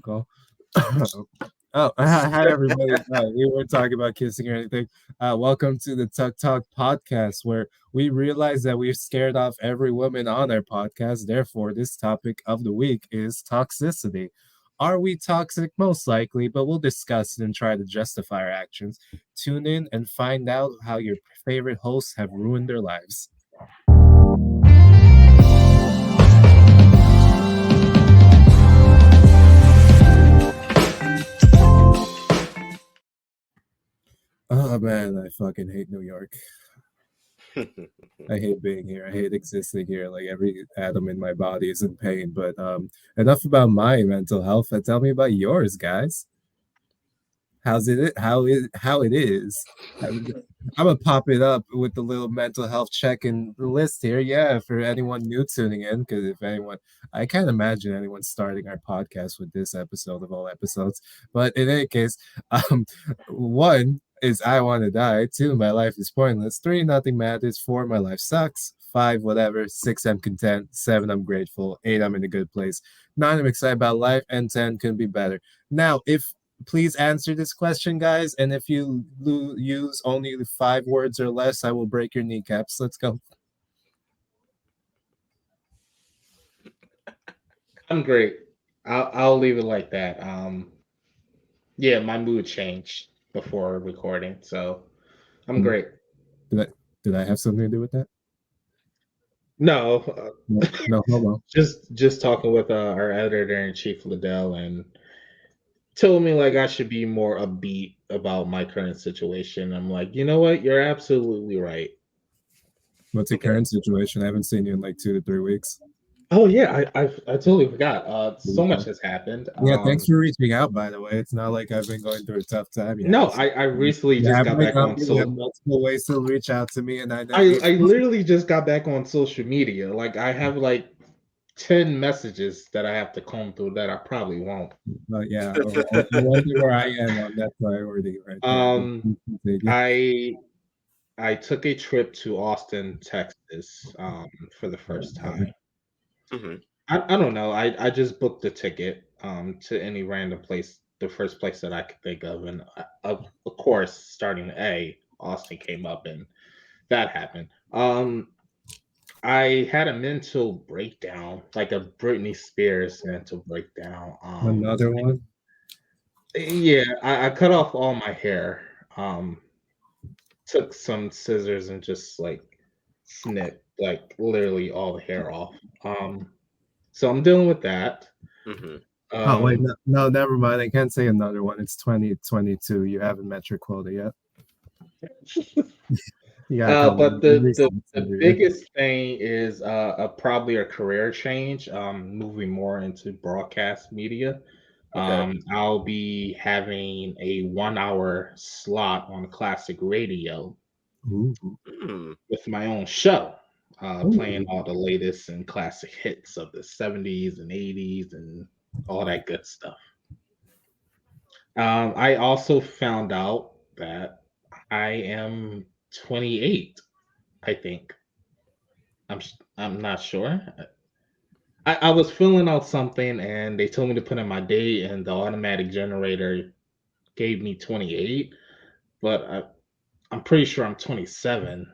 phone call. Oh, hi everybody. We weren't talking about kissing or anything. Welcome to the TUC Talk podcast, where we realize that we've scared off every woman on our podcast. Therefore, this topic of the week is toxicity. Are we toxic? Most likely, but we'll discuss it and try to justify our actions. Tune in and find out how your favorite hosts have ruined their lives. Oh man, I fucking hate New York. I hate being here. I hate existing here. Like every atom in my body is in pain. But enough about my mental health. Tell me about yours, guys. How's it? How it is? I'm gonna pop it up with the little mental health check in the list here. Yeah, for anyone new tuning in, because if anyone, I can't imagine anyone starting our podcast with this episode of all episodes. But in any case, um, one is I want to die. Two, my life is pointless. Three, nothing matters. Four, my life sucks. Five, whatever. Six, I'm content. Seven, I'm grateful. Eight, I'm in a good place. Nine, I'm excited about life. And 10, couldn't be better. Now, if please answer this question, guys. And if you use only 5 words or less, I will break your kneecaps. Let's go. I'm great. I'll leave it like that. Yeah, my mood changed before recording, so I'm Mm, great. Did I, did I have something to do with that? No, No, no homo. just talking with our editor in chief Liddell and told me like I should be more upbeat about my current situation. I'm like, you know what? You're absolutely right. What's your current situation? I haven't seen you in like 2 to 3 weeks. Oh yeah, I totally forgot. So much Okay. has happened. Yeah, thanks for reaching out, by the way. It's not like I've been going through a tough time. No, I recently You just have got my back on number. You have so multiple ways to reach out to me, and I never. I literally just got back on social media. Like I have like 10 messages that I have to comb through that I probably won't. But yeah, I wonder where I am on that priority right there. But Um, please continue. I I took a trip to Austin, Texas, for the first time. Mhm. I don't know. I just booked a ticket to any random place, the first place that I could think of, and of course, starting A, Austin came up, and that happened. I had a mental breakdown, like a Britney Spears mental breakdown. Another one. Yeah, I cut off all my hair. Took some scissors and just like snipped like literally all the hair off. So I'm dealing with that. Mhm. Oh wait, Um, no, no, never mind. I can't say another one. It's 2022. You haven't met your quota yet. You gotta come but at least the once the every year. biggest thing is probably a career change. Moving more into broadcast media. Okay. I'll be having a 1 hour slot on classic radio Ooh, Mm. with my own show, playing ooh. all the latest and classic hits of the 70s and 80s and all that good stuff. I also found out that I am 28, I think. I'm not sure. I was filling out something and they told me to put in my date and the automatic generator gave me 28, but I'm pretty sure I'm 27.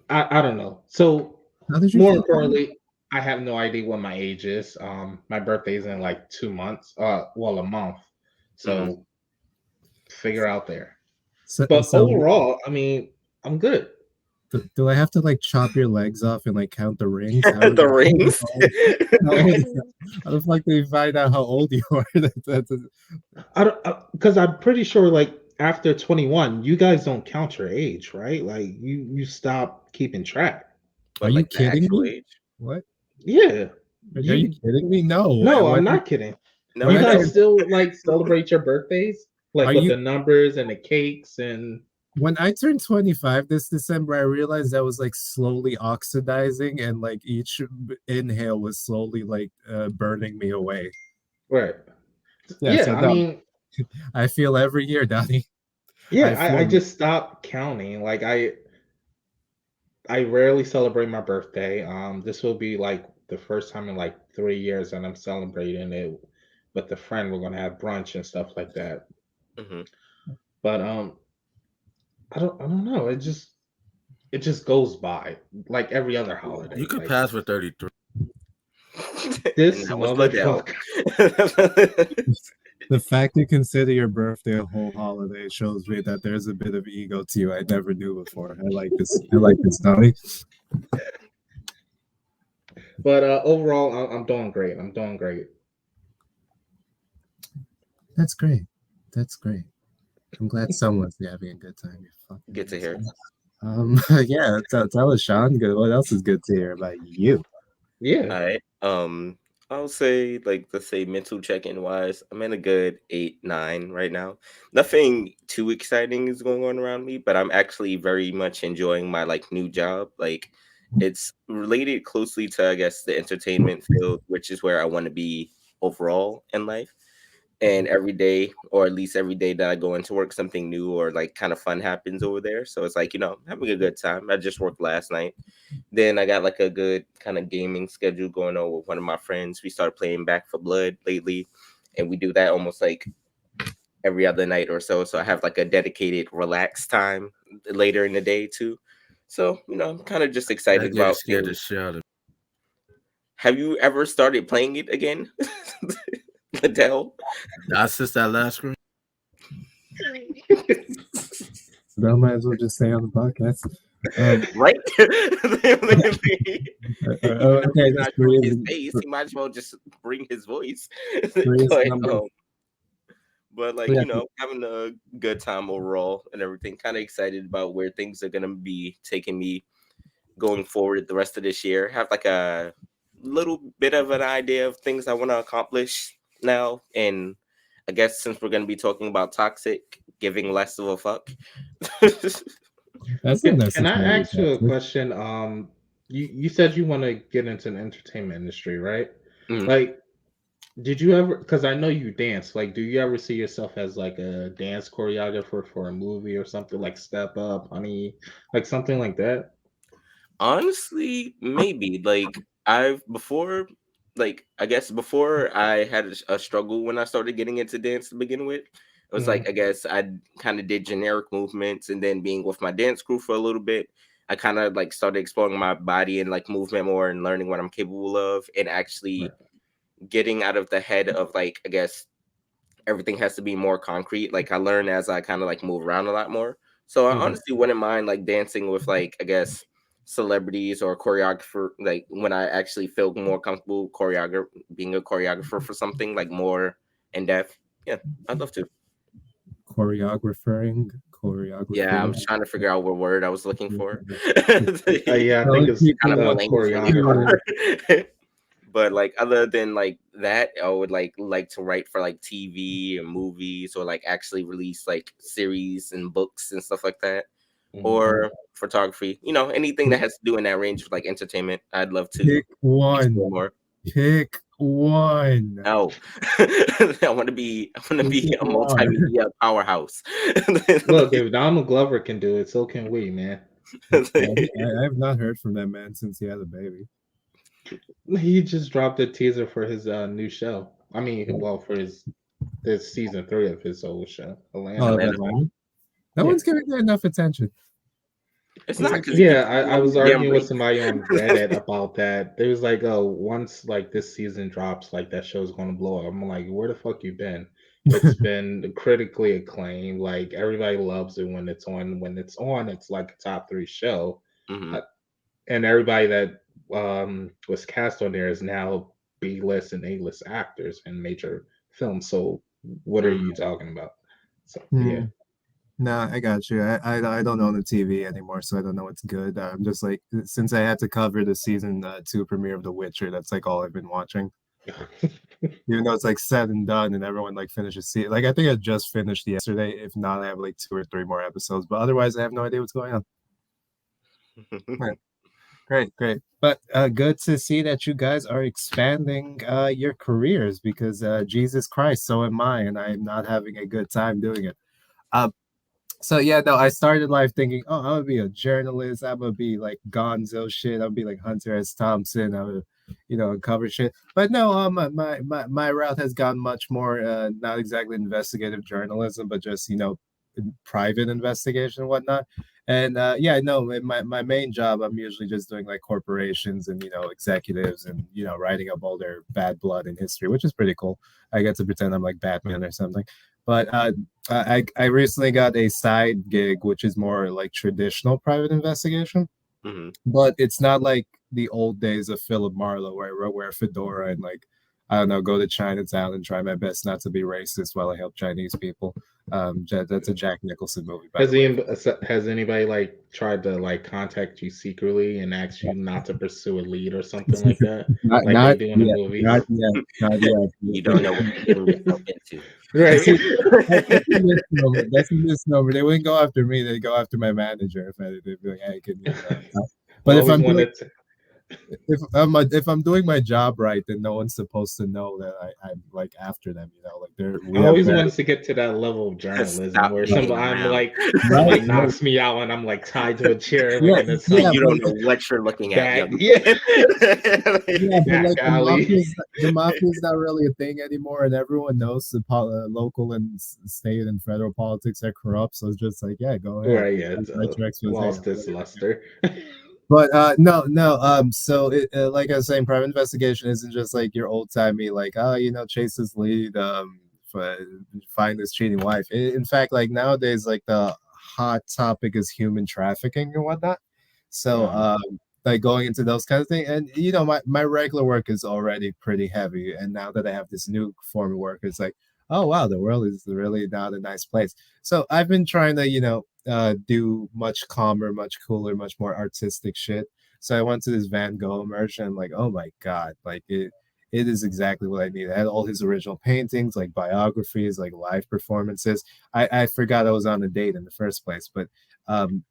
I don't know. So How did you more feel? importantly, I have no idea what my age is. My birthday's in like 2 months. Well, a month. Mhm. So figure out there. So, But so overall, I mean, I'm good. do I have to like chop your legs off and like count the rings? How is The rings. how old is that? How the fuck do you find out how old you are? That's I don't because I'm pretty sure like after 21, you guys don't count your age, right? Like you stop keeping track. are But you like the kidding actual me? age? What? Yeah. Are you You kidding me? No. No, I'm not kidding. When You No, I guys turned no. still like celebrate your birthdays? are Like with you the numbers and the cakes and when I turned 25 this December, I realized I was like slowly oxidizing and like each inhale was slowly like burning me away. right. Yeah, Yeah, so I no, mean, I feel every year, Donnie. I yeah, I feel just stopped counting. Like I rarely celebrate my birthday. This will be like the first time in like 3 years that I'm celebrating it with a friend. We're gonna have brunch and stuff like that. Hmm. But I don't know. It just goes by like every other holiday. You could Like pass for 33. And this that was Liddell. motherfucker. The fact you consider your birthday a whole holiday shows me that there's a bit of ego to you I never knew before. I like this. I like this, Tommy. But overall, I'm doing great. I'm doing great. That's great. That's great. I'm glad someone's having a good time. You fucking Good to hear. yeah. Tell us, Sean. Good. What else is good to hear about you? Yeah. All right. I'll say like let's say mental check-in wise, I'm in a good 8, 9 right now. Nothing too exciting is going on around me, but I'm actually very much enjoying my like new job. Like it's related closely to I guess the entertainment field, which is where I want to be overall in life. And every day, or at least every day that I go into work, something new or like kind of fun happens over there. So it's like, having a good time. I just worked last night. Then I got like a good kind of gaming schedule going on with one of my friends. We started playing Back for Blood lately, and we do that almost like every other night or so. So I have like a dedicated relaxed time later in the day too. So, I'm kind of just That excited game about scared the things. shit out of me. Have you ever started playing it again? Liddell? Not since that last screen. So I might as well just stay on the podcast. Right? Even though Okay, he's just not showing his face, he might as well just bring his voice. but number. but like Yeah, having a good time overall and everything. Kind of excited about where things are gonna be taking me going forward the rest of this year. Have like a little bit of an idea of things I want to accomplish now, and I guess since we're gonna be talking about toxic, giving less of a fuck. that's not Can I necessarily ask you a toxic. question? You said you want to get into the entertainment industry, right? Mhm. Like, did you ever? Because I know you dance. Like, do you ever see yourself as like a dance choreographer for a movie or something like Step Up, Honey, like something like that? Honestly, maybe like I've before, like I guess before I had a struggle when I started getting into dance to begin with. It was Mm, like I guess I kind of did generic movements, and then being with my dance crew for a little bit, I kind of like started exploring my body and like movement more and learning what I'm capable of, and right. actually getting out of the head of like I guess everything has to be more concrete. Like I learn as I kind of like move around a lot more. So I Mhm. honestly wouldn't mind like dancing with like I guess celebrities or choreographer like when I actually feel more comfortable being a choreographer for something like more in depth. Yeah, I'd love to. Choreographing, Yeah, I choreographing. was trying to figure out what word I was looking for. Yeah, I think Telling it's Kind of people, blank for the choreographer. word. But like other than like that, I would like to write for like TV and movies or like actually release like series and books and stuff like that. Mhm. Or photography, anything that has to do in that range of like entertainment. I'd love to pick one. explore more. Pick one. No. I want to be Pick a one. multimedia powerhouse. Look, if Donald Glover can do it, so can we, man. I have not heard from that man since he had a baby. He just dropped a teaser for his new show. I mean, well, for his this season 3 of his old show, Oh, Atlanta. of Atlanta. Atlanta. No Yeah, one's giving it enough attention. It's It's not like because yeah. people I want was damn arguing with reach. somebody on Reddit about that. There was like, oh, once like this season drops, like that show's gonna blow up. I'm like, where the fuck you been? It's been critically acclaimed. Like everybody loves it when it's on. When it's on, it's like a top 3 show. Hmm. Uh, and everybody that was cast on there is now B-list and A-list actors in major films. So what are you talking about? So yeah. Hmm. Nah, I got you. I don't own a TV anymore, so I don't know what's good. I'm just like since I had to cover the season 2 premiere of The Witcher, that's like all I've been watching. Even though it's like said and done, and everyone like finishes see like I think I just finished yesterday. If not, I have like 2 or 3 more episodes. But otherwise, I have no idea what's going on. Right. Great, great. But good to see that you guys are expanding your careers because Jesus Christ, so am I, and I am not having a good time doing it. Uh, So yeah, no, I started life thinking, oh, I'm gonna be a journalist. I'm gonna be like Gonzo shit. I'm gonna be like Hunter S. Thompson. uncover shit. But no, my route has gone much more not exactly investigative journalism, but just private investigation and whatnot. And yeah, no, my main job, I'm usually just doing like corporations and executives and writing up all their bad blood in history, which is pretty cool. I get to pretend I'm like Batman or something. But I recently got a side gig, which is more like traditional private investigation, Hmm. but it's not like the old days of Philip Marlowe where I wear a fedora and like I don't know, go to Chinatown and try my best not to be racist while I help Chinese people. That's a Jack Nicholson movie, by the way. Has anybody like tried to like contact you secretly and ask you not to pursue a lead or something like that, Not like they not do in the yet, movies? not yet, not yet. You don't know what you're getting yourself into. Right. See, that's a misnomer. That's a misnomer. They wouldn't go after me. They'd go after my manager if they'd be like, "Hey, can you?" But if Always I'm doing wanted to. if I'm doing my job right, then no one's supposed to know that I'm like after them. Like I we have always very wanted to get to that level of journalism Stop where hanging I'm around. like right, somebody right. knocks me out and I'm like tied to a chair Yeah, and it's yeah, some You but don't know what you're looking at, bad, young yeah, yeah, but back like alley. the mafia is not really a thing anymore, and everyone knows the local and state and federal politics are corrupt. So it's just like, yeah, go ahead, Right, yeah, write it's your expose. lost its luster. But no, no. So like I was saying, private investigation isn't just like your old timey, like chase this lead, find this cheating wife. In fact, like nowadays, like the hot topic is human trafficking and whatnot. So Um, like going into those kind of things, and my regular work is already pretty heavy, and now that I have this new form of work, it's like, oh wow, the world is really not a nice place. So I've been trying to do much calmer, much cooler, much more artistic shit. So I went to this Van Gogh immersion. I'm like, oh my god, like it is exactly what I need. I had all his original paintings, like biographies, like live performances. I forgot I was on a date in the first place, but um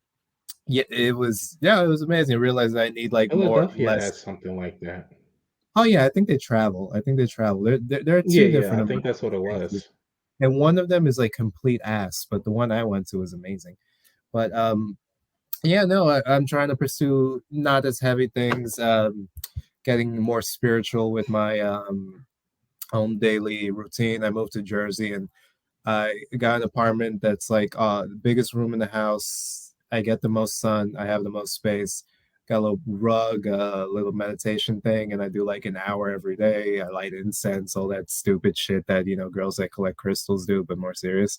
yeah, it was amazing. I realized I need like more Philadelphia less. has something like that. Oh yeah, I think they travel. I think they travel. There are Yeah, two yeah, I different think that's what it immersions, was. and one of them is like complete ass, but the one I went to was amazing. But yeah, no, I'm trying to pursue not as heavy things, getting more spiritual with my own daily routine. I moved to Jersey and I got an apartment that's like the biggest room in the house. I get the most sun. I have the most space. Got a little rug, a little meditation thing, and I do like an hour every day. I light incense, all that stupid shit that girls that collect crystals do, but more serious.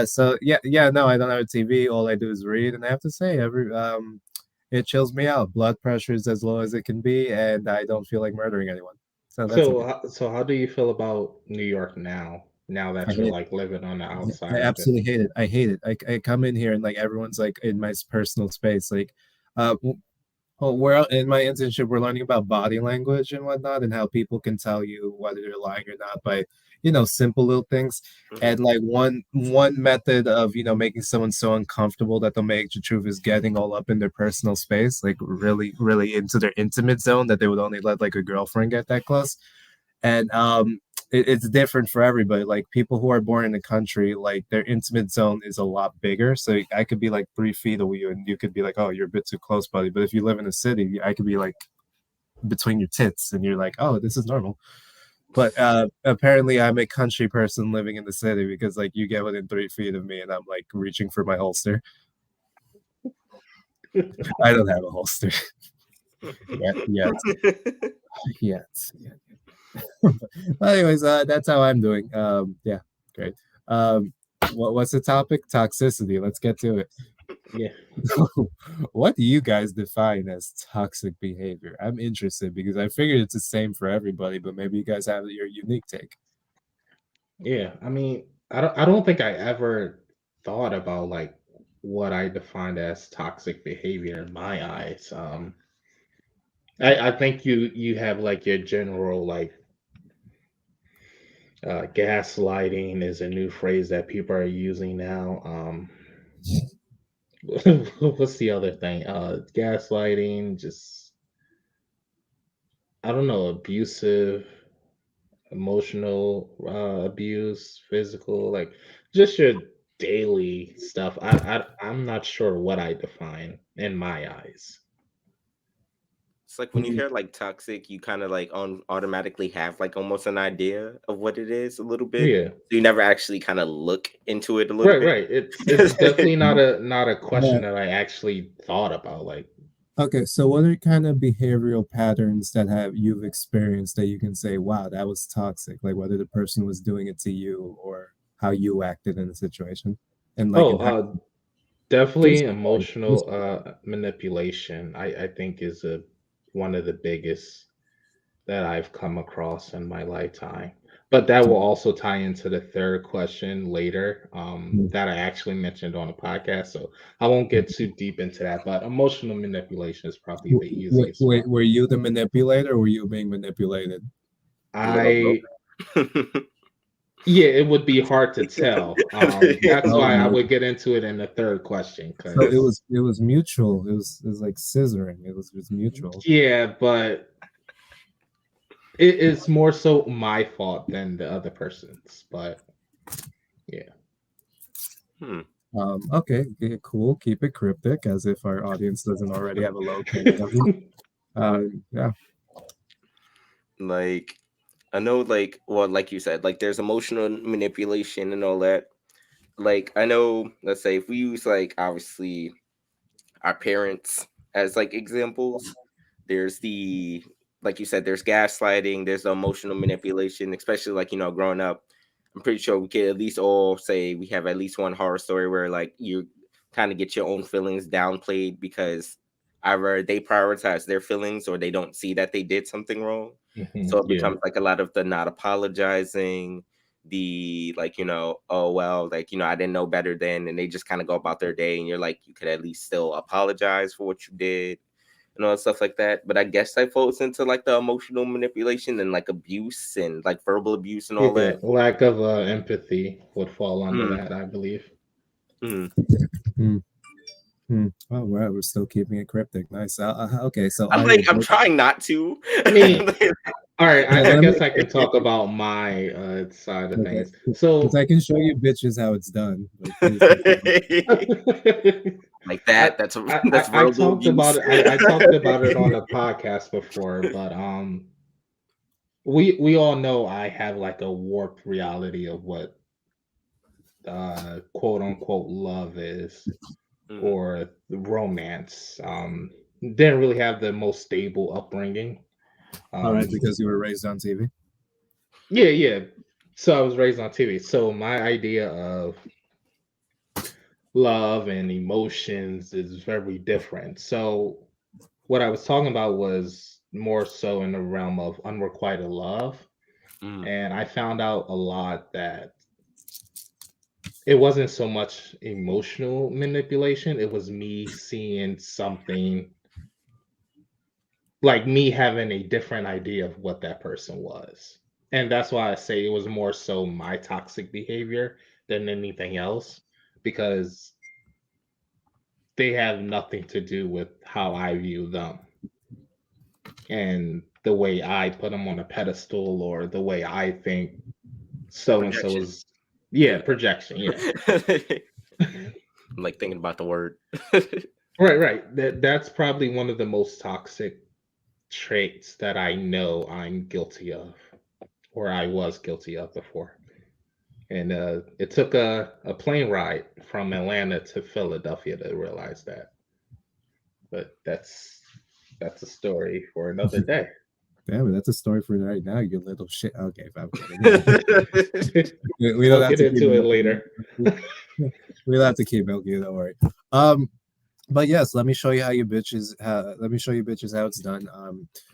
So yeah, yeah, no, I don't have a TV. All I do is read, and I have to say, it chills me out. Blood pressure is as low as it can be, and I don't feel like murdering anyone. So that's So, okay. so how do you feel about New York now? Now I that you're hate like living on the I outside of it? absolutely hate it. I hate it. I come in here and like everyone's like in my personal space. Like, well, we're in my internship. We're learning about body language and whatnot, and how people can tell you whether they're lying or not by, simple little things. Mhm. And like one method of making someone so uncomfortable that they'll make the truth is getting all up in their personal space, like really, really into their intimate zone that they would only let like a girlfriend get that close. And it's different for everybody. Like people who are born in the country, like their intimate zone is a lot bigger. So I could be like 3 feet away and you could be like, oh, you're a bit too close, buddy. But if you live in a city, I could be like between your tits and you're like, oh, this is normal. But apparently I'm a country person living in the city because like you get within 3 feet of me and I'm like reaching for my holster. I don't have a holster yet. Yet. Anyways, that's how I'm doing. Yeah, great. Um, what's the topic? Toxicity. Let's get to it. Yeah, What do you guys define as toxic behavior? I'm interested because I figured it's the same for everybody, but maybe you guys have your unique take. yeah. I mean, I don't think I ever thought about like what I defined as toxic behavior in my eyes. I think you have like your general like gaslighting is a new phrase that people are using now. What's the other thing? Gaslighting, just I don't know, abusive, emotional abuse, physical, like just your daily stuff. I'm not sure what I define in my eyes. It's like when you hear like toxic, you kind of like automatically have like almost an idea of what it is a little bit. Yeah. So you never actually kind of look into it a little bit. Right. It's definitely not a question Yeah. that I actually thought about. Like, Okay, so what are kind of behavioral patterns that have you've experienced that you can say, wow, that was toxic? Like whether the person was doing it to you or how you acted in the situation. And like oh, and how, definitely just emotional manipulation. I think is one of the biggest that I've come across in my lifetime. But that will also tie into the third question later, that I actually mentioned on a podcast. So I won't get too deep into that. But emotional manipulation is probably the easiest one. were you the manipulator or were you being manipulated? A little I bit. Yeah, it would be hard to tell. That's Oh, why I no. would get into it in the third question, So because it was mutual. It was like scissoring. It was mutual. yeah, but it is more so my fault than the other person's. But yeah. Hmm. Okay, yeah, cool. Keep it cryptic, as if our audience doesn't already have a low opinion of you. Yeah. Like I know, like well, like you said, like there's emotional manipulation and all that. Like I know, let's say if we use like obviously our parents as like examples, there's the like you said, there's gaslighting, there's the emotional manipulation, especially like growing up. I'm pretty sure we could at least all say we have at least one horror story where like you kind of get your own feelings downplayed because either they prioritize their feelings or they don't see that they did something wrong. So it Yeah. becomes like a lot of the not apologizing, the like oh well, like I didn't know better then, and they just kind of go about their day, and you're like, you could at least still apologize for what you did and all that stuff like that. But I guess that falls into like the emotional manipulation and like abuse and like verbal abuse and all Yeah. that. Lack of empathy would fall under Mm, that, I believe. mm. Hmm. Hmm. Oh, wow, we're still keeping it cryptic. Nice. Okay, so I'm I like, will. I'm trying not to. I mean, all right, Yeah, I let me. guess I can talk about my side of Okay, things. because So I can show you bitches how it's done. But please continue. Like I, that. That's I verbal talked about abuse. it. I talked about it on the podcast before, but we all know I have like a warped reality of what quote unquote love is, Mm, or romance. Didn't really have the most stable upbringing. All right, Um, because you were raised on TV. yeah. So I was raised on TV. So my idea of love and emotions is very different. So what I was talking about was more so in the realm of unrequited love. mm, And I found out a lot that it wasn't so much emotional manipulation, it was me seeing something, like me having a different idea of what that person was. And that's why I say it was more so my toxic behavior than anything else, because they have nothing to do with how I view them and the way I put them on a pedestal, or the way I think so and so projection. is. Yeah, Yeah. projection. Yeah. I'm like thinking about the word. Right. That's probably one of the most toxic traits that I know I'm guilty of, or I was guilty of before. And it took a plane ride from Atlanta to Philadelphia to realize that. But that's a story for another day. Damn it, that's a story for right now, you little shit. Okay, I'm kidding. Yeah. We don't I'll have get to keep into it milking later. you. We don't have to keep milking you, don't worry. Um, but yes, let me show you how you bitches. Let me show you bitches how it's done.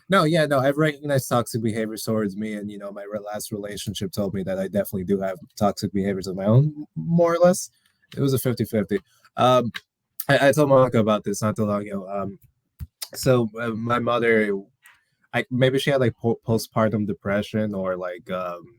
No, yeah, no, I've recognized toxic behavior towards me, and my last relationship told me that I definitely do have toxic behaviors of my own, more or less. It was a 50-50. Um, I told Monica about this not too long ago. So my mother, maybe she had like postpartum depression, or like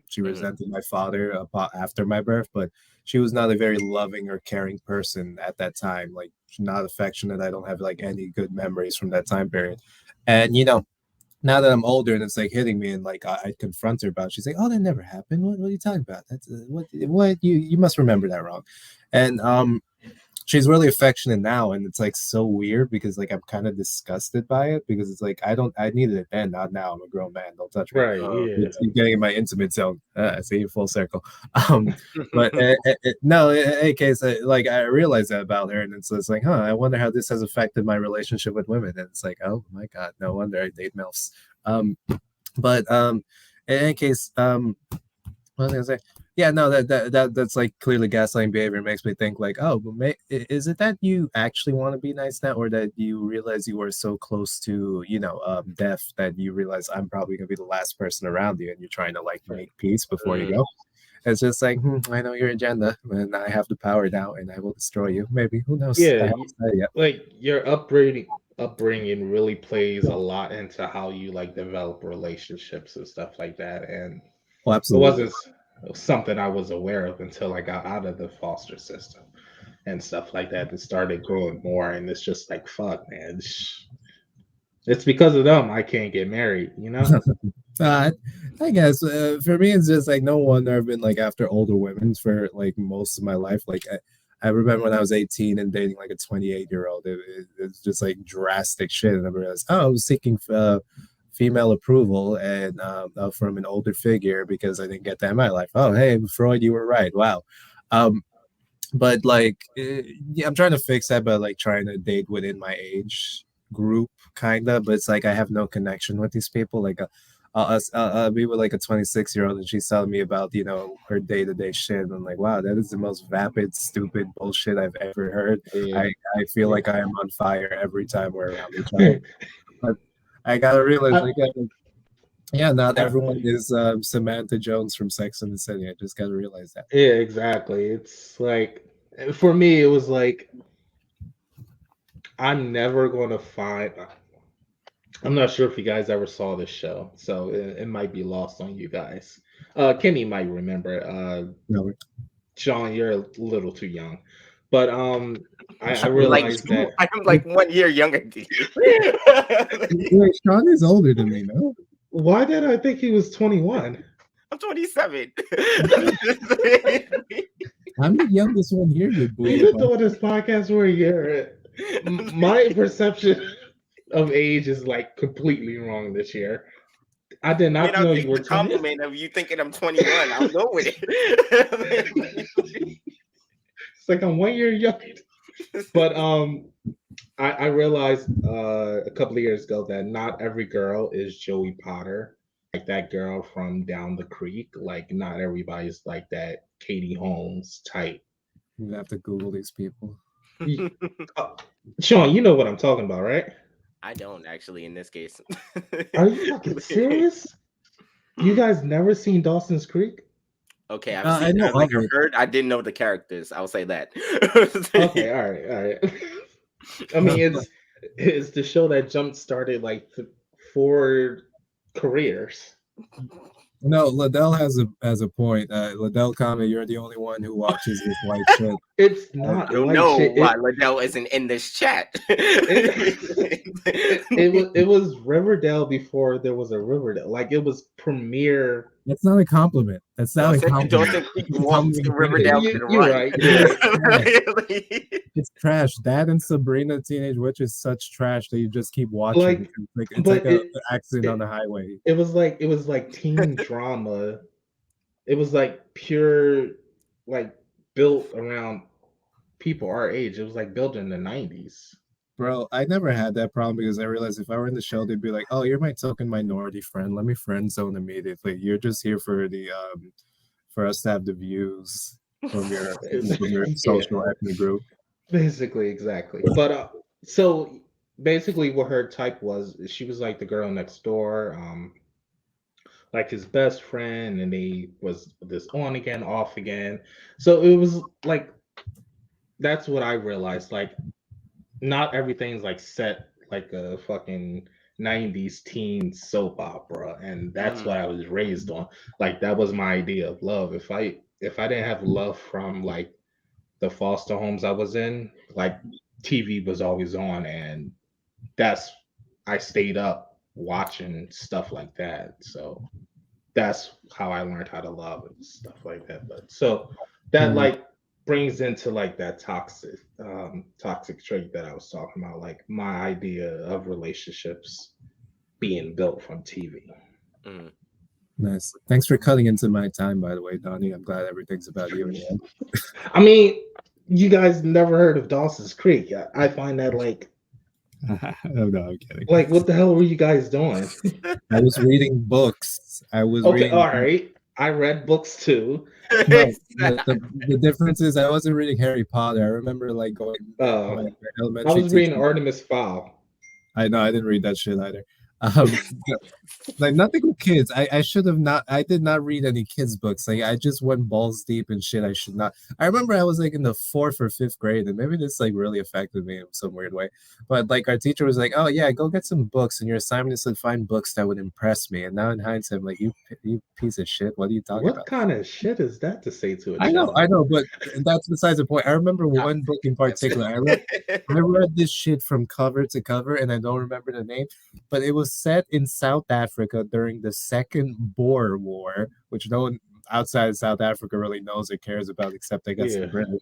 she Mhm. resented my father after my birth, but she was not a very loving or caring person at that time. Like, she's not affectionate. I don't have like any good memories from that time period. And now that I'm older and it's like hitting me, and like I confront her about it, she's like, "Oh, that never happened. What are you talking about? That's what you must remember that wrong." And she's really affectionate now, and it's like so weird because like I'm kind of disgusted by it because it's like I needed it then, not now. I'm a grown man, don't touch me. Right. Yeah. You're getting in my intimate zone. I see you full circle. But no, in any case, like I realized that about her, and it's like, I wonder how this has affected my relationship with women. And it's like, oh my god, no wonder I date milfs. But in any case, what was I gonna say? Yeah, no, that's like clearly gaslighting behavior. Makes me think like, oh, but is it that you actually want to be nice now, or that you realize you were so close to, death that you realize I'm probably gonna be the last person around you, and you're trying to like make peace before you go. It's just like, I know your agenda, and I have the power now, and I will destroy you. Maybe, who knows? Yeah. I haven't said it yet. Like your upbringing really plays a lot into how you like develop relationships and stuff like that. And Oh, it absolutely. wasn't something I was aware of until I got out of the foster system and stuff like that and started growing more. And it's just like, fuck, man. It's because of them I can't get married, you know? I guess for me, it's just like no wonder I've been like after older women for like most of my life. Like I remember when I was 18 and dating like a 28-year-old. It's just like drastic shit, and I realized, I was seeking female approval and from an older figure because I didn't get that in my life. Oh, hey, Freud, you were right. Wow. But like, yeah, I'm trying to fix that by like trying to date within my age group, kind of. But it's like I have no connection with these people. Like, I'll be with like a 26-year-old, and she's telling me about her day-to-day shit. And I'm like, wow, that is the most vapid, stupid bullshit I've ever heard. Yeah. I feel like I am on fire every time we're around each other. But I gotta realize, not everyone is Samantha Jones from Sex and the City. I just gotta realize that. Yeah, exactly. It's like, for me, it was like, I'm never going to find. I'm not sure if you guys ever saw this show, so it might be lost on you guys. Kenny might remember. No. Sean, you're a little too young, but I Like, realized that I'm like 1 year younger than you. Wait, Sean is older than me, no? Why did I think he was 21? I'm 27. I'm the youngest one here, you We've booty. been doing this podcast for a year. My perception of age is like completely wrong this year. I did not know you were the compliment of you thinking I'm 21. I'll go with it. It's like I'm 1 year young. But I realized a couple of years ago that not every girl is Joey Potter, like that girl from down the creek. Like not everybody's like that Katie Holmes type. You have to Google these people. Sean, you know what I'm talking about, right? I don't actually in this case. Are you fucking serious? You guys never seen Dawson's Creek? Okay, I've I seen. know I've of it. heard. I didn't know the characters. I'll say that. Okay, all right. I mean, it's the show that jump started like 4 careers. No, Liddell has a point. Liddell comment, you're the only one who watches this white shit. It's not You white know shit. why Liddell isn't in this chat. It was Riverdale before there was a Riverdale. Like it was premiere. That's not a compliment. That's not a compliment. Dawson Creek walks to Riverdale to the You're right. right. It's trash. That and Sabrina Teenage Witch is such trash that you just keep watching. Like, it's like an accident on the highway. It was like teen drama. It was like pure, like built around people our age. It was like built in the 90s. Bro, I never had that problem because I realized if I were in the show, they'd be like, "Oh, you're my token minority friend. Let me friend zone immediately. You're just here for the for us to have the views from your social ethnic group." Basically, exactly. But so basically, what her type was, she was like the girl next door, like his best friend, and they was this on again, off again. So it was like that's what I realized. Like, not everything's like set like a fucking 90s teen soap opera, and that's what I was raised on. Like that was my idea of love. If I didn't have love from like the foster homes I was in, like TV was always on, and I stayed up watching stuff like that. So that's how I learned how to love and stuff like that. But so that like brings into like that toxic trait that I was talking about, like my idea of relationships being built from TV. Mm. Nice. Thanks for cutting into my time, by the way, Donnie. I'm glad everything's about you in the end. I mean, you guys never heard of Dawson's Creek. I find that Oh, no, I'm kidding. like what the hell were you guys doing? I was reading books. I was Okay, reading. all right. I read books too. No, the difference is I wasn't reading Harry Potter. I remember like going Uh, my I elementary was reading teacher. Artemis Fowl. I know I didn't read that shit either. But, like nothing with kids. I should have not. I did not read any kids books. Like I just went balls deep in shit I should not. I remember I was like in the fourth or fifth grade, and maybe this like really affected me in some weird way. But like our teacher was like, "Oh yeah, go get some books," and your assignment is to find books that would impress me. And now in hindsight, I'm like, you piece of shit. What are you talking What about? kind of shit is that to say to a child? I know, but that's besides the point. I remember one book in particular. I read this shit from cover to cover, and I don't remember the name, but it was set in South Africa during the Second Boer War, which no one outside of South Africa really knows or cares about, except I guess the Yeah. British.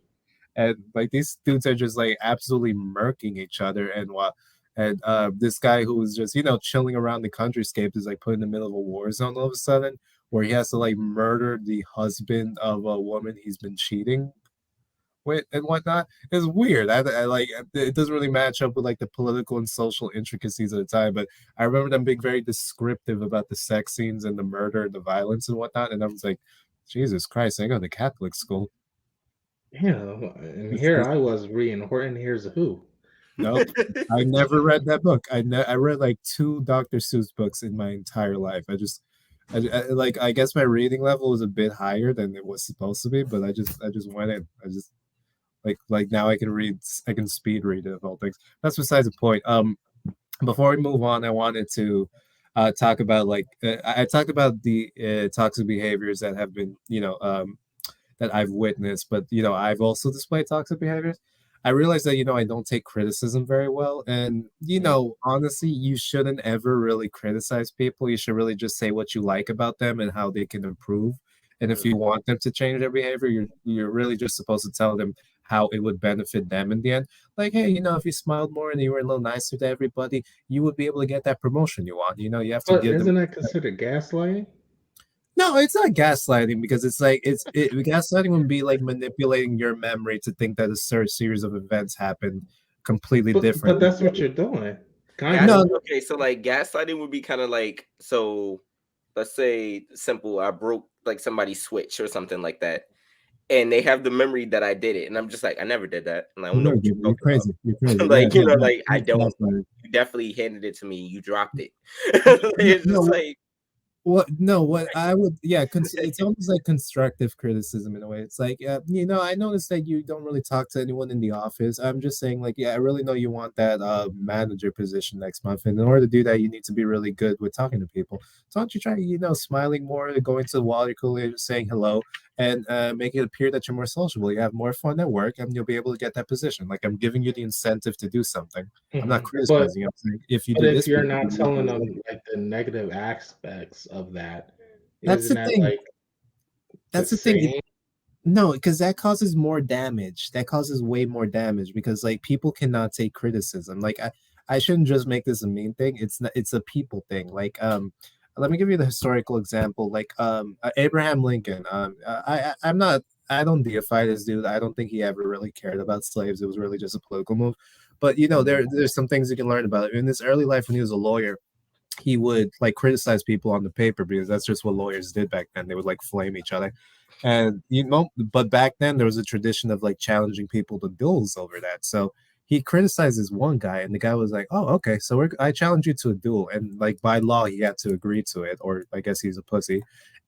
And like these dudes are just like absolutely murking each other, and what. And this guy who was just chilling around the countryscape is like put in the middle of a war zone all of a sudden, where he has to like murder the husband of a woman he's been cheating with and whatnot. It's weird. I like it doesn't really match up with like the political and social intricacies of the time, but I remember them being very descriptive about the sex scenes and the murder and the violence and whatnot. And I was like, Jesus Christ, I go to Catholic school. And It's here just, I was reading Horton Hears a Who. nope. I never read that book. I read like 2 Dr. Seuss books in my entire life. Like I guess my reading level was a bit higher than it was supposed to be, but I just went in. I just like now I can speed read it of all things. That's besides the point. Before we move on, I wanted to talk about I talked about the toxic behaviors that have been that I've witnessed, but I've also displayed toxic behaviors. I realize that I don't take criticism very well, and honestly, you shouldn't ever really criticize people. You should really just say what you like about them and how they can improve. And if you want them to change their behavior, you're really just supposed to tell them how it would benefit them in the end. Like, hey, if you smiled more and you were a little nicer to everybody, you would be able to get that promotion you want. You have to But give them. isn't that considered gaslighting? No, it's not gaslighting because it's like gaslighting would be like manipulating your memory to think that a certain series of events happened completely But different. that's what you're doing. Kind Gas, of. No, okay, so like gaslighting would be kind of like, so let's say simple, I broke like somebody's switch or something like that, and they have the memory that I did it, and I'm just like, I never did that, and I don't know what you're you're talking about. crazy. You're crazy. Yeah, Like, yeah, like I that's don't. gaslighting. You definitely handed it to me. You dropped it. No, It's just like, what no what I would it's almost like constructive criticism in a way. It's like I noticed that you don't really talk to anyone in the office. I'm just saying, like, I really know you want that manager position next month, and in order to do that you need to be really good with talking to people. So why don't you try smiling more, going to the water cooler, saying hello, and make it appear that you're more sociable. You have more fun at work, and you'll be able to get that position. Like, I'm giving you the incentive to do something. I'm not But criticizing you. I'm saying if you but do if this, you're you'll be not more telling them productive. like the negative aspects of that, That's isn't the that thing. like the That's the thing. same? No, because that causes more damage. That causes way more damage because like people cannot take criticism. Like I shouldn't just make this a mean thing. It's not. It's a people thing. Like let me give you the historical example. Like Abraham Lincoln. I'm not. I don't deify this dude. I don't think he ever really cared about slaves. It was really just a political move. But there's some things you can learn about it. In his early life when he was a lawyer, he would like criticize people on the paper because that's just what lawyers did back then. They would like flame each other. And but back then there was a tradition of like challenging people to duels over that. So he criticizes one guy, and the guy was like, "Oh, okay, so I challenge you to a duel," and like by law he had to agree to it, or I guess he's a pussy.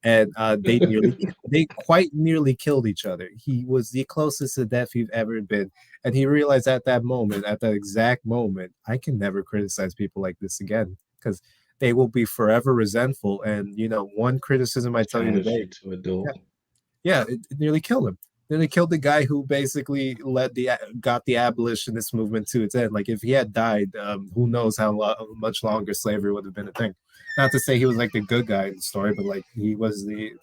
And they quite nearly killed each other. He was the closest to death he'd ever been, and he realized at that exact moment, I can never criticize people like this again because they will be forever resentful. And one criticism I tell you Challenge today, you to a duel. it nearly killed him. Nearly killed the guy who basically got the abolitionist movement to its end. Like if he had died, who knows how much longer slavery would have been a thing. Not to say he was like the good guy in the story, but like he was the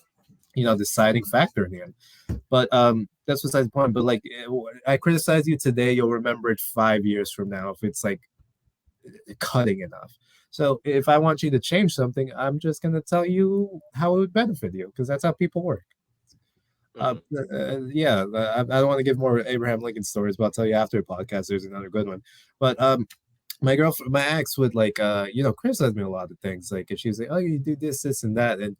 deciding factor in the end. But that's besides the point. But like, I criticize you today, you'll remember it 5 years from now if it's like cutting enough. So if I want you to change something, I'm just gonna tell you how it would benefit you because that's how people work. Yeah, I don't want to give more Abraham Lincoln stories, but I'll tell you after the podcast. There's another good one. But my girlfriend, my ex would like criticize me a lot of things. Like if she was like, "Oh, you do this, and that," and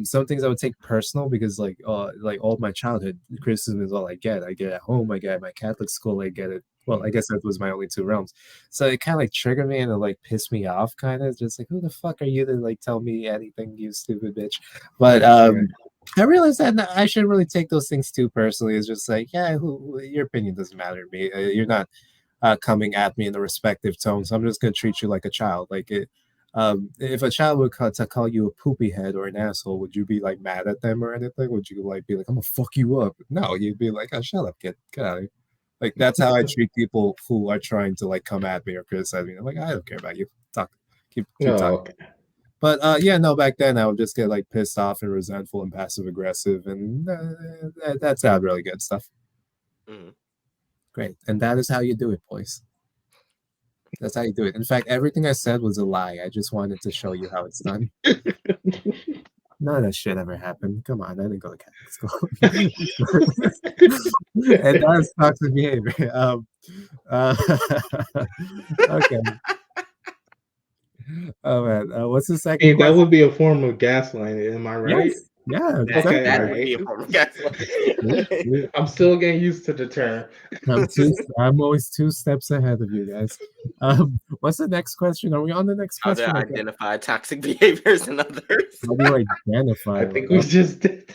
some things I would take personal because like all my childhood criticism is all I get. I get it at home, I get it at my Catholic school, I get it. Well, I guess that was my only two realms. So it kind of like triggered me and it like pissed me off, kind of just like, who the fuck are you to like tell me anything, you stupid bitch? But I realized that I shouldn't really take those things too personally. It's just like, yeah, your opinion doesn't matter to me. You're not coming at me in a respective tone, so I'm just gonna treat you like a child. Like it, if a child would call you a poopy head or an asshole, would you be like mad at them or anything? Would you like be like, I'm gonna fuck you up? No, you'd be like, oh, shut up, kid, get out of here. Like that's how I treat people who are trying to like come at me or criticize me. I'm like, I don't care about you. Keep talking. Okay. But yeah, no, back then I would just get like pissed off and resentful and passive aggressive, and that sounded really good stuff. Great, and that is how you do it, boys. That's how you do it. In fact, everything I said was a lie. I just wanted to show you how it's done. None of that shit ever happened. Come on, I didn't go to Catholic school. And that's toxic behavior. Okay. Oh man, what's the second Hey, that question? would be a form of gaslighting, am I right? Yes. Yeah, Okay, That all would be a right. form of gaslighting. I'm still getting used to the term. I'm always 2 steps ahead of you guys. What's the next question? Are we on the next How to question? identify toxic behaviors in others. How do you identify? I think we just did.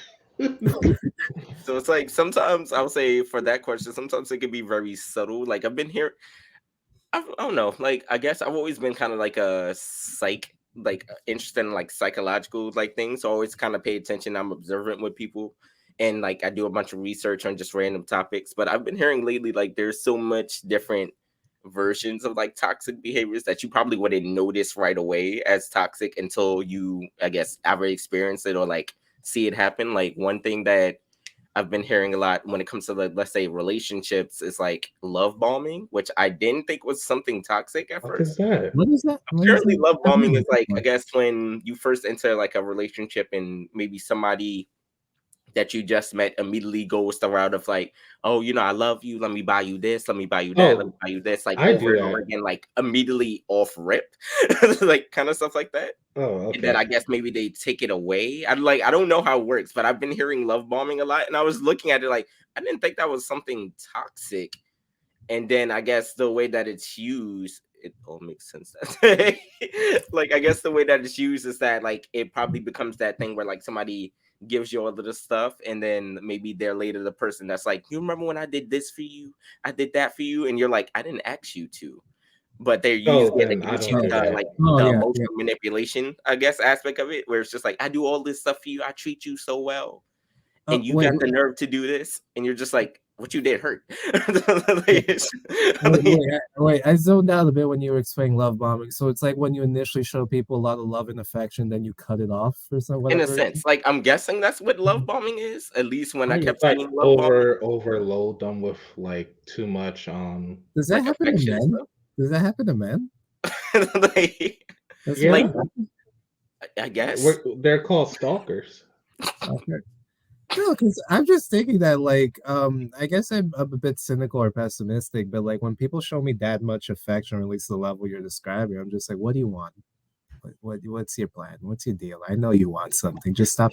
So it's like sometimes I'll say for that question, sometimes it can be very subtle. Like I've been here, I don't know. Like I guess I've always been kind of like a interested in like psychological like things. So I always kind of pay attention. I'm observant with people, and like I do a bunch of research on just random topics. But I've been hearing lately like there's so much different versions of like toxic behaviors that you probably wouldn't notice right away as toxic until you, I guess, ever experience it or like see it happen. Like one thing that I've been hearing a lot when it comes to, let's say, relationships is like love bombing, which I didn't think was something toxic at What is first. that? What is that? Apparently, love bombing is like, I guess, when you first enter like a relationship and maybe somebody that you just met immediately goes the route of like, oh, I love you. Let me buy you this. Let me buy you that. Let me buy you this. Like I over do and over that. again, like immediately off rip, like kind of stuff like that. Oh, okay. And then I guess maybe they take it away. I don't know how it works, but I've been hearing love bombing a lot, and I was looking at it like I didn't think that was something toxic. And then I guess the way that it's used, it all makes sense. Like I guess the way that it's used is that like it probably becomes that thing where like somebody gives you all of the stuff, and then maybe they're later the person that's like, you remember when I did this for you? I did that for you, and you're like, I didn't ask you to. But they're using it then I against don't you do that. like Oh, the yeah, emotional manipulation, I guess, aspect of it, where it's just like, I do all this stuff for you, I treat you so well, and you wait, got the nerve to do this, and you're just like, what you did hurt. wait, I zoned out a bit when you were explaining love bombing. So it's like when you initially show people a lot of love and affection, then you cut it off for some In a whatever. sense, like I'm guessing that's what love bombing is. At least when I kept Like seeing love bombing, overload them with like too much Does that like happen to affection men? Does that happen to men? stuff. Like, Does Yeah. it happen? I guess. They're called stalkers. Okay. No, because I'm just thinking that, like, I guess I'm a bit cynical or pessimistic, but like when people show me that much affection, or at least the level you're describing, I'm just like, what do you want? What's your plan? What's your deal? I know you want something. Just stop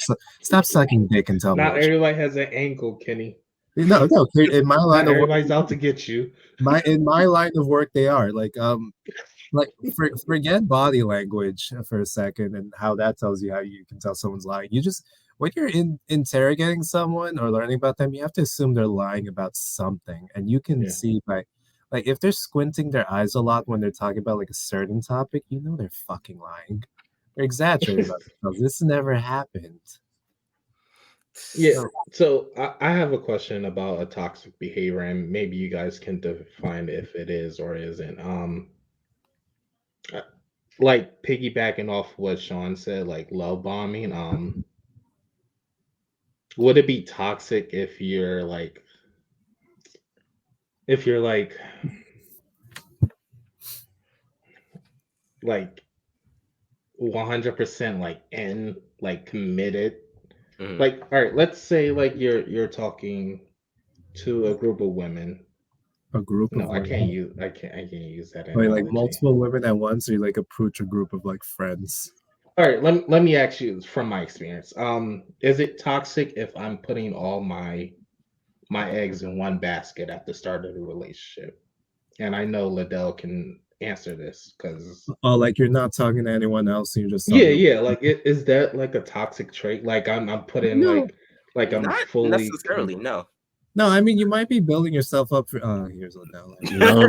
sucking dick and tell me Not what you everybody has an angle, Kenny. No, in my line Not of work, everybody's out to get you. in my line of work, they are like forget body language for a second and how that tells you how you can tell someone's lying. You just when you're interrogating someone or learning about them, you have to assume they're lying about something, and you can see by like if they're squinting their eyes a lot when they're talking about like a certain topic, you know they're fucking lying. They're exaggerating about themselves. This never happened. Yeah. So I have a question about a toxic behavior, and maybe you guys can define if it is or isn't. Like piggybacking off what Sean said, like love bombing. would it be toxic if you're like if you're like 100% like in like committed? Mhm. Like, all right, let's say like you're talking to a group of women. A group of No, women. I can't use that Or like analogy. multiple women at once, or you like approach a group of like friends. All right, let me ask you from my experience. Is it toxic if I'm putting all my eggs in one basket at the start of the relationship? And I know Liddell can answer this because Oh, like you're not talking to anyone else, and you're just yeah, talking to. yeah. Like, is that like a toxic trait? Like, I'm putting No, like I'm Not fully necessarily, no. no. I mean, you might be building yourself up for. Here's what now. No,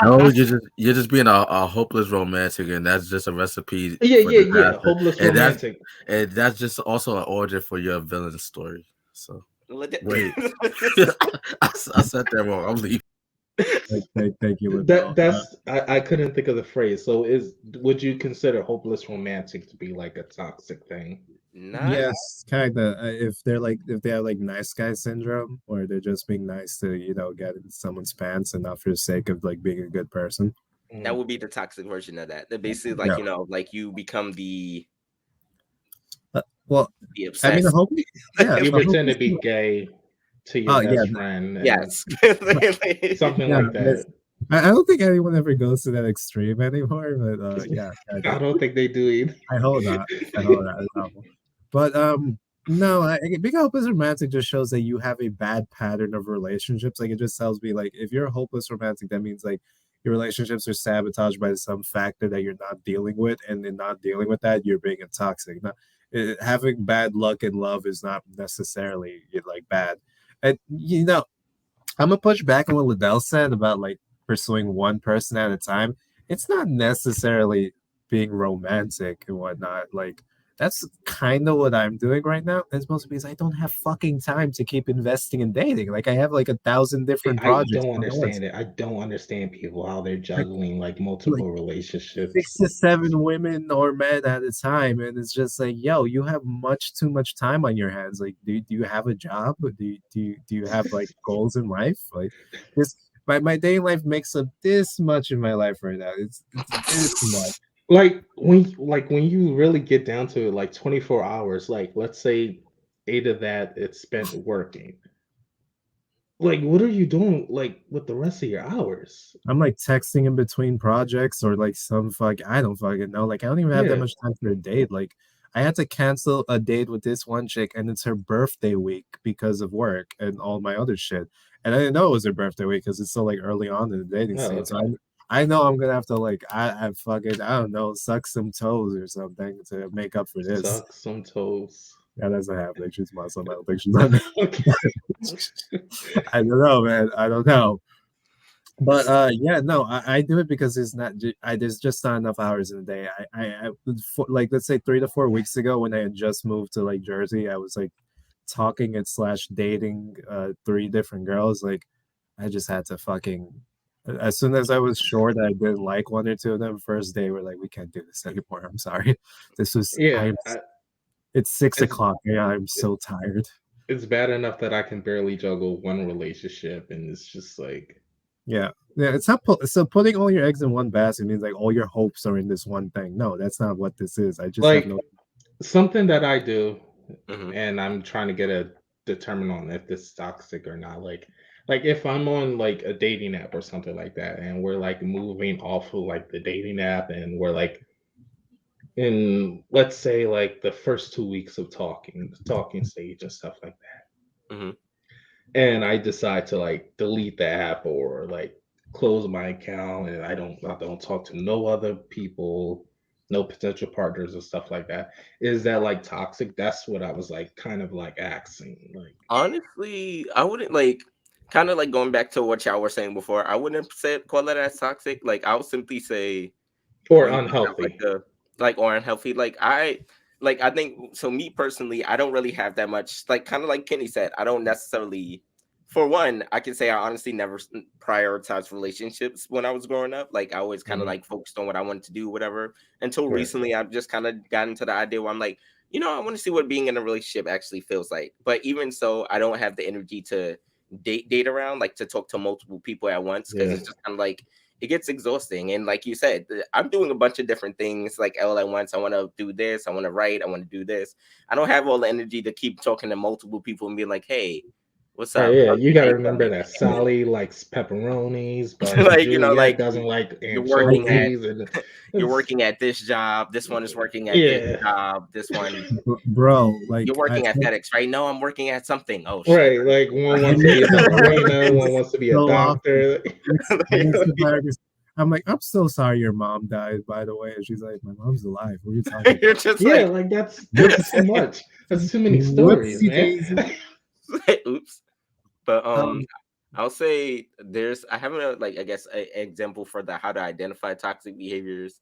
no, you're just being a hopeless romantic, and that's just a recipe yeah, for yeah, yeah. disaster. Hopeless And romantic. that's just also an origin for your villain story. So wait, I said that wrong. I'm leaving. Thank you, Liddell. That's I couldn't think of the phrase. So is would you consider hopeless romantic to be like a toxic thing? Not Yes, kind of. If they have like nice guy syndrome, or they're just being nice to get in someone's pants and not for the sake of like being a good person. that Mm. would be the toxic version of that. That basically like, Yeah. like you become Well, the I mean, the obsessed. hope. Yeah, You the hope pretend to is. be gay to your Oh yeah, best friend and Yes. something yeah. like that. I don't think anyone ever goes to that extreme anymore. But yeah, kind I of. don't think they do either. I hope not. I hope not. It's awful. But no, being a hopeless romantic just shows that you have a bad pattern of relationships. Like it just tells me like if you're a hopeless romantic, that means like your relationships are sabotaged by some factor that you're not dealing with, and in not dealing with that, you're being a toxic. Not, having bad luck in love is not necessarily like bad. And I'm gonna push back on what Liddell said about like pursuing one person at a time. It's not necessarily being romantic and whatnot. Like that's kind of what I'm doing right now. It's mostly because I don't have fucking time to keep investing in dating. Like I have like 1,000 different I projects don't going on. understand it. I don't understand people how they're Like, juggling like like multiple relationships. 6 to 7 women or men at a time, and it's just like, yo, you have much too much time on your hands. Like, do you have a job? Do you have like goals in life? Like this, my dating life makes up this much in my life right now. It's this much. Like when you really get down to it, like 24 hours, like let's say 8 of that it's spent working. Like what are you doing like with the rest of your hours? I'm like texting in between projects or like some I don't fucking know. Like I don't even have that Yeah. much time for a date. Like I had to cancel a date with this one chick and it's her birthday week because of work and all my other shit. And I didn't know it was her birthday week because it's so like early on in the dating Oh, scene. So okay. I know I'm gonna have to like I fucking I don't know, suck some toes or something to make up for this. Suck some toes. Yeah, that's not happening. She's Muslim. I don't think she's on me. Okay. I don't know, man. I don't know. But yeah, no, I do it because it's not there's just not enough hours in a day. Like let's say 3 to 4 weeks ago when I had just moved to like Jersey, I was like talking and slash dating 3 different girls. Like I just had to fucking as soon as I was sure that I didn't like one or two of them, first day we're like, we can't do this anymore. I'm sorry. This was Yeah, it's six it's o'clock. Yeah, I'm so tired. it's bad enough that I can barely juggle one relationship, and it's just like Yeah. Yeah, it's not so putting all your eggs in one basket means like all your hopes are in this one thing. No, that's not what this is. I just have like no. something that I do, Mhm. and I'm trying to get a determine on if this is toxic or not. Like if I'm on like a dating app or something like that, and we're like moving off of like the dating app, and we're like in let's say like the first 2 weeks of talking, the talking stage and stuff like that, Mhm. and I decide to like delete the app or like close my account, and I don't talk to no other people, no potential partners and stuff like that. Is that like toxic? That's what I was like kind of like asking, like Honestly, I wouldn't like kind of like going back to what y'all were saying before. I wouldn't say call that as toxic. Like I would simply say or you just have like unhealthy. a like or unhealthy. I think so. Me personally, I don't really have that much. Like kind of like Kenny said, I don't necessarily. For one, I can say I honestly never prioritized relationships when I was growing up. Like I always kind of Mhm. like focused on what I wanted to do, whatever. Until Right. recently, I've just kind of gotten to the idea where I'm like, you know, I want to see what being in a relationship actually feels like. But even so, I don't have the energy to date around, like to talk to multiple people at once, because it's just kind of like it gets exhausting. And like you said, I'm doing a bunch of different things like all at once. I want to do this, I want to write, I want to do this. I don't have all the energy to keep talking to multiple people and be like, hey, what's Right, up? yeah, How's you your got to day remember going? that Sally likes pepperonis, but Like, you know, Juliet like doesn't like you're working at anchovies, and you're it's working at this job. This one is working at this yeah, job. This one, Bro, you're like working at FedEx, right? No, I'm working at something. Oh shit. right. Like one I wants to meet be a my ballerina, one coworkers wants to be a so often. doctor. It's hilarious. I'm like, I'm so sorry your mom died, by the way. And she's like, my mom's alive. What are you talking about? You're just Yeah, like, like that's too Whoops, much. That's too many stories, whoopsie man. daisy. oops. But Um, I'll say I have a like I guess a example for the how to identify toxic behaviors.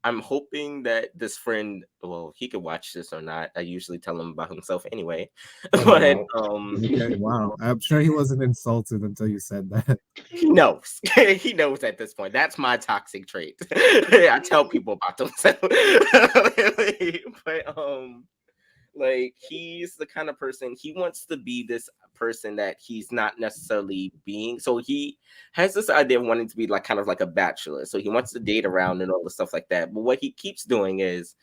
I'm hoping that this friend, well, he could watch this or not. I usually tell him about himself anyway. Oh But wow. okay, wow. I'm sure he wasn't insulted until you said that. he knows. He knows at this point. That's my toxic trait. I tell people about themselves. But like he's the kind of person, he wants to be this person that he's not necessarily being. So he has this idea of wanting to be like kind of like a bachelor. So he wants to date around and all the stuff like that. But what he keeps doing is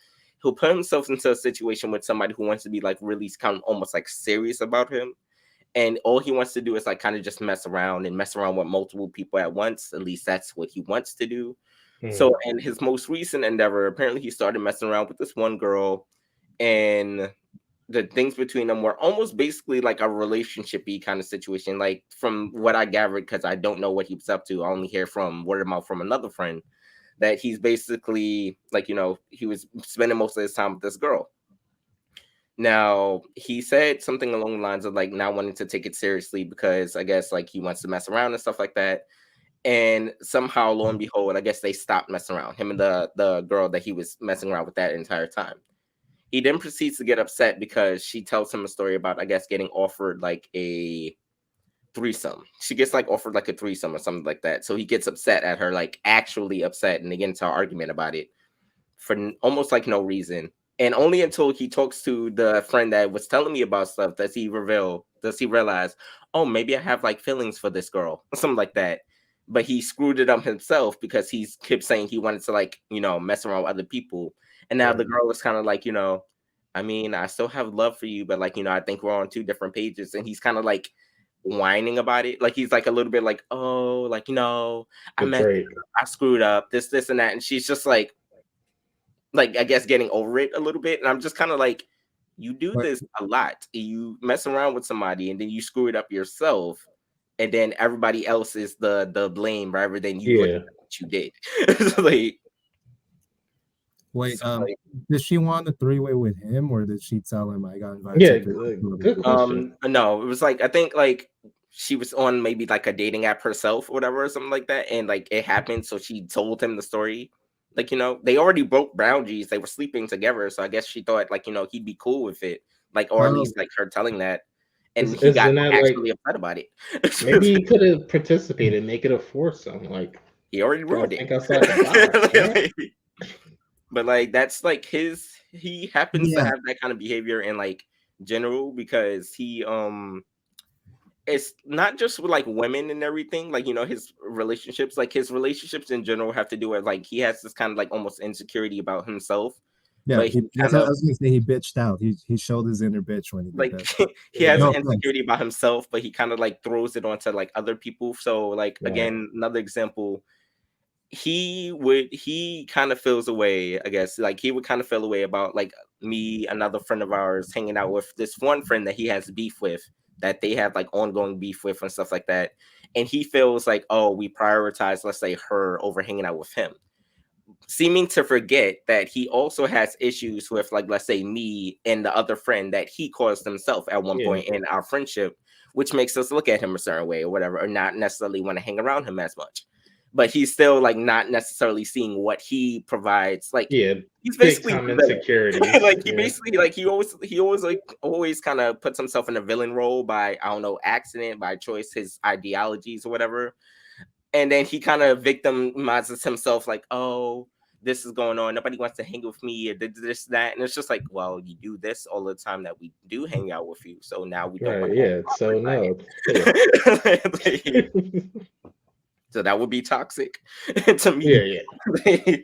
he'll put himself into a situation with somebody who wants to be like really kind of almost like serious about him. And all he wants to do is like kind of just mess around and mess around with multiple people at once. At least that's what he wants to do. So in his most recent endeavor, apparently he started messing around with this one girl, and the things between them were almost basically like a relationship-y kind of situation. Like from what I gathered, because I don't know what he was up to, I only hear from word of mouth from another friend that he's basically like, you know, he was spending most of his time with this girl. Now, he said something along the lines of like not wanting to take it seriously because I guess like he wants to mess around and stuff like that. And somehow, lo and behold, I guess they stopped messing around, him and the girl that he was messing around with that entire time. He then proceeds to get upset because she tells him a story about, I guess, getting offered like a threesome. She gets like offered like a threesome or something like that. So he gets upset at her, like actually upset, and they get into an argument about it for almost like no reason. And only until he talks to the friend that was telling me about stuff does he realize, oh, maybe I have like feelings for this girl or something like that. But he screwed it up himself because he kept saying he wanted to like, you know, mess around with other people. And now the girl is kind of like, you know, I mean, I still have love for you, but like, you know, I think we're on two different pages. And he's kind of like whining about it. Like he's like a little bit like, oh, like, you know, Betrayed. I screwed up, this, and that. And she's just like I guess getting over it a little bit. And I'm just kind of like, you do But this a lot. You mess around with somebody and then you screw it up yourself. And then everybody else is the blame rather than you looking at what you did. Like, wait, so, like, did she want a three-way with him, or did she tell him I got invited Yeah, to good question. no, it was like I think like she was on maybe like a dating app herself or whatever or something like that, and like it happened, so she told him the story. Like, you know, they already broke boundaries, they were sleeping together, so I guess she thought like, you know, he'd be cool with it, like, or at Oh, least like her telling that, and he got Isn't that like actually upset about it. maybe he could have participated, make it a foursome? Like, He already y'all ruined think outside the box, man. it. But like that's like he happens to yeah. have that kind of behavior in like general because it's not just with like women and everything, like, you know, his relationships in general have to do with like he has this kind of like almost insecurity about himself. Yeah, But he that's kind what I of was gonna say. He bitched out. He showed his inner bitch when he did like that. he has No an offense. insecurity about himself, but he kind of like throws it onto like other people. So like again, another example, he kind of feels away, I guess, like he would kind of feel away about like me, another friend of ours, hanging out with this one friend that he has beef with, that they have like ongoing beef with and stuff like that. And he feels like, oh, we prioritize, let's say, her over hanging out with him, seeming to forget that he also has issues with, like, let's say, me and the other friend that he caused himself at one point in our friendship, which makes us look at him a certain way or whatever, or not necessarily want to hang around him as much. But he's still like not necessarily seeing what he provides. Like, he's basically time insecurity. like he basically like he always kind of puts himself in a villain role by, I don't know, accident, by choice, his ideologies or whatever. And then he kind of victimizes himself like, oh, this is going on. Nobody wants to hang with me, or this, that. And it's just like, well, you do this all the time that we do hang out with you. So now we don't want to hang out. So no. So that would be toxic to me. Yeah.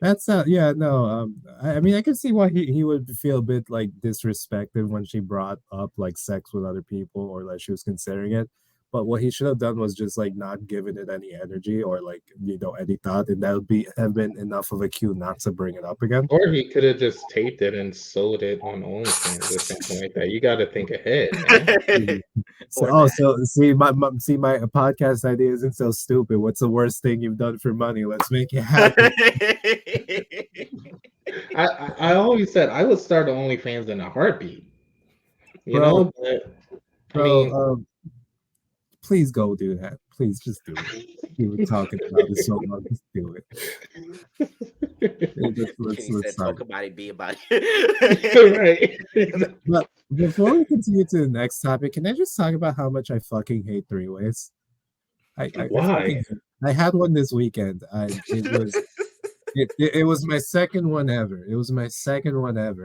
That's yeah, no. I mean, I can see why he would feel a bit like disrespected when she brought up like sex with other people or like she was considering it. But what he should have done was just like not giving it any energy or like any thought, and that would have been enough of a cue not to bring it up again. Or he could have just taped it and sold it on OnlyFans or something like that. You got to think ahead, man. So see my podcast idea isn't so stupid. What's the worst thing you've done for money? Let's make it happen. I always said I would start OnlyFans in a heartbeat. You know, but, please go do that. Please just do it. You were talking about it so long. Just do it. Let's talk about it. Be about it. Right. But before we continue to the next topic, can I just talk about how much I fucking hate three-ways? Why? I had one this weekend. It was my second one ever.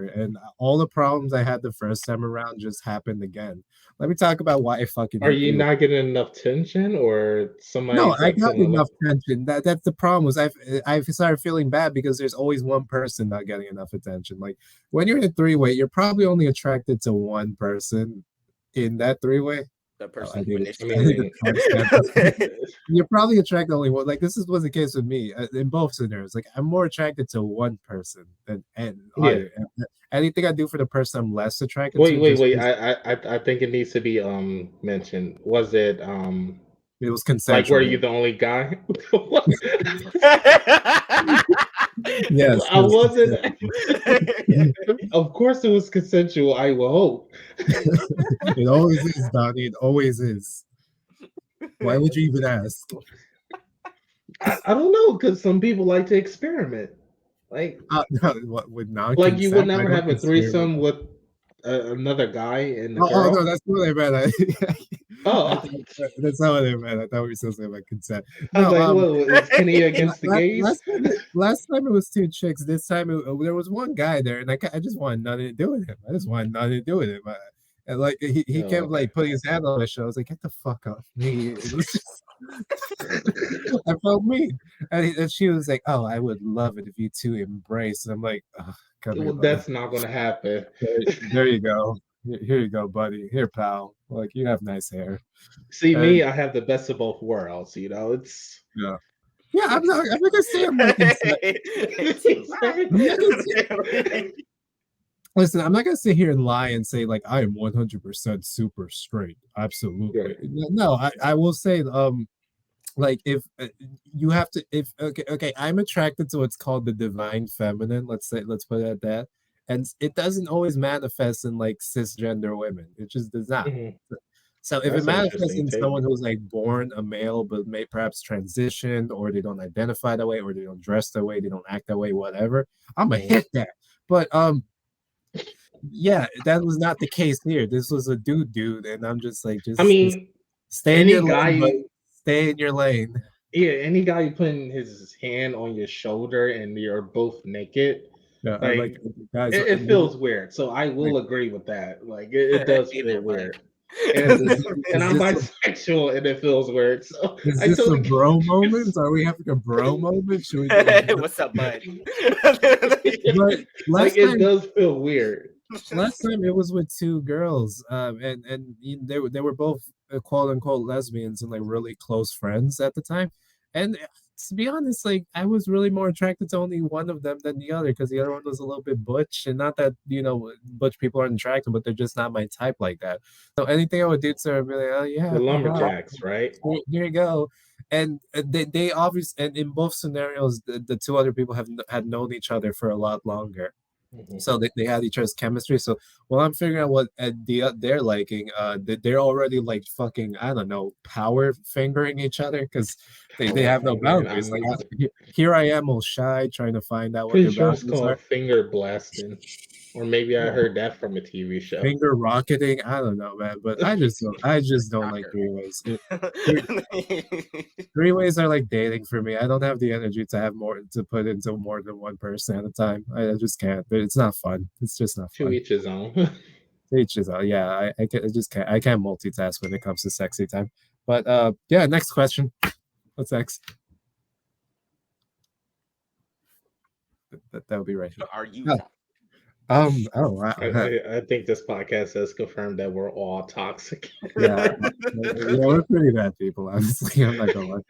And all the problems I had the first time around just happened again. Let me talk about why I fucking. Are you not getting enough tension, or somebody? No, I got enough tension. That's the problem. Was I've started feeling bad because there's always one person not getting enough attention. Like when you're in a three-way, you're probably only attracted to one person in that three-way. That person. You're probably attracted only one. Like this was the case with me in both scenarios. Like I'm more attracted to one person than anything I do for the person I'm less attracted to. Wait. I think it needs to be mentioned. Was it it was consensual. Like were you the only guy? Yes. I wasn't. Of course it was consensual, I will hope. It always is, Donnie. It always is. Why would you even ask? I don't know, because some people like to experiment. Like with non-consent, like you would never have a threesome with another guy and the girl. Oh no, that's what I meant. That's not what I meant. I thought we were supposed to have consent. I was like, is Kenny against the gays? Last time it was two chicks. This time there was one guy there, and I just wanted nothing to do with him. And like he kept like putting his hand on my shoulder. I was like, get the fuck off me. I felt mean. And she was like, oh, I would love it if you two embrace. And I'm like, oh, that's not going to happen. There you go. Here you go, buddy. Here, pal. Like, you have nice hair. See, me, I have the best of both worlds. You know, it's yeah. I'm not gonna say I'm like Listen, I'm not gonna sit here and lie and say like I am 100% super straight. Absolutely, right. No. I will say, like if you have to, okay, I'm attracted to what's called the divine feminine. Let's put it at that, and it doesn't always manifest in like cisgender women. It just does not. Mm-hmm. So if it manifests in someone who's like born a male but may perhaps transitioned, or they don't identify that way, or they don't dress that way, they don't act that way, whatever, I'm gonna hit that. But yeah, that was not the case here. This was a dude, and I'm just like, stay in your lane. Stay in your lane. Yeah, any guy putting his hand on your shoulder and you're both naked, like guys, it feels weird. So I will agree with that. Like it does feel weird. And I'm bisexual, and it feels weird. So is this a bro moment? Are we having a bro moment? Should we what's up, bud? Like it does feel weird. Last time it was with two girls, and they were both quote unquote lesbians and like really close friends at the time. And to be honest, like I was really more attracted to only one of them than the other, because the other one was a little bit butch, and not that butch people aren't attractive, but they're just not my type like that. So anything I would do to her, I'd be like, oh yeah, the lumberjacks, right? Here you go. And they obviously, and in both scenarios, the two other people had known each other for a lot longer. Mm-hmm. So they had each other's chemistry. So while I'm figuring out what they're liking, they're already like fucking, I don't know, power fingering each other, because they have no boundaries. Like here I am all shy trying to find out what their boundaries are. Finger blasting. Or maybe I heard that from a TV show. Finger rocketing. I don't know, man, but I just don't like three-ways. Three-ways are like dating for me. I don't have the energy to have more to put into more than one person at a time. I just can't. It's not fun. It's just not To fun. each his own. Each his own. Yeah, I just can't. I can't multitask when it comes to sexy time. But yeah. Next question. What's next? That would be right. Are you? Oh. Oh wow. I think this podcast has confirmed that we're all toxic. Yeah, we're pretty bad people. Honestly, I'm not gonna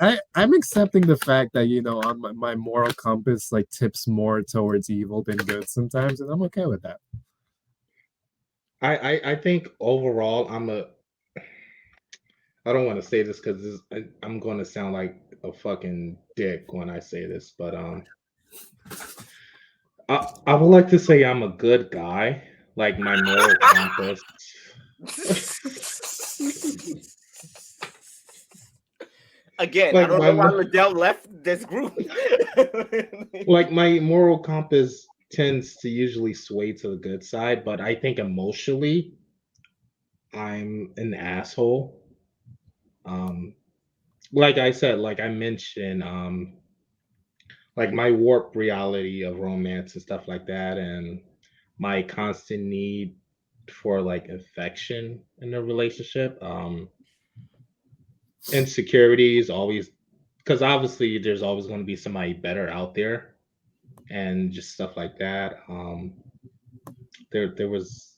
lie. I'm accepting the fact that on my moral compass like tips more towards evil than good sometimes, and I'm okay with that. I think overall I don't want to say this because I'm going to sound like a fucking dick when I say this, but I would like to say I'm a good guy, like my moral compass. Again, like I don't know why Liddell left this group. Like my moral compass tends to usually sway to the good side, but I think emotionally I'm an asshole. Like I said, like I mentioned, like my warped reality of romance and stuff like that, and my constant need for like affection in a relationship. Insecurity is always, because obviously there's always going to be somebody better out there, and just stuff like that. There was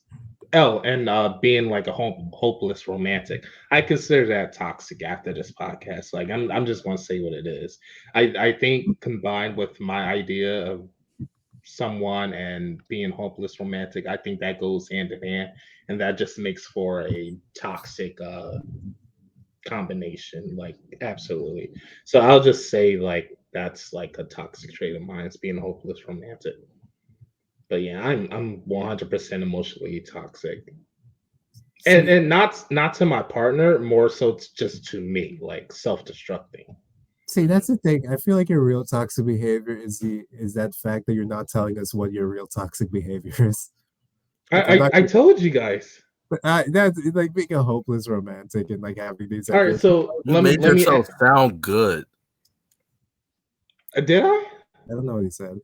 and being like a hopeless romantic. I consider that toxic after this podcast. Like I'm just gonna say what it is. I think combined with my idea of someone and being hopeless romantic, I think that goes hand in hand, and that just makes for a toxic combination. Like absolutely. So I'll just say like that's like a toxic trait of mine, is being hopeless romantic. But yeah, I'm 100% emotionally toxic, and not to my partner, more so just to me, like self-destructing. See, that's the thing. I feel like your real toxic behavior is that fact that you're not telling us what your real toxic behavior is. Like, I told you guys. But that's like being a hopeless romantic and like having these. All right, so you made yourself sound good. Did I? I don't know what he said,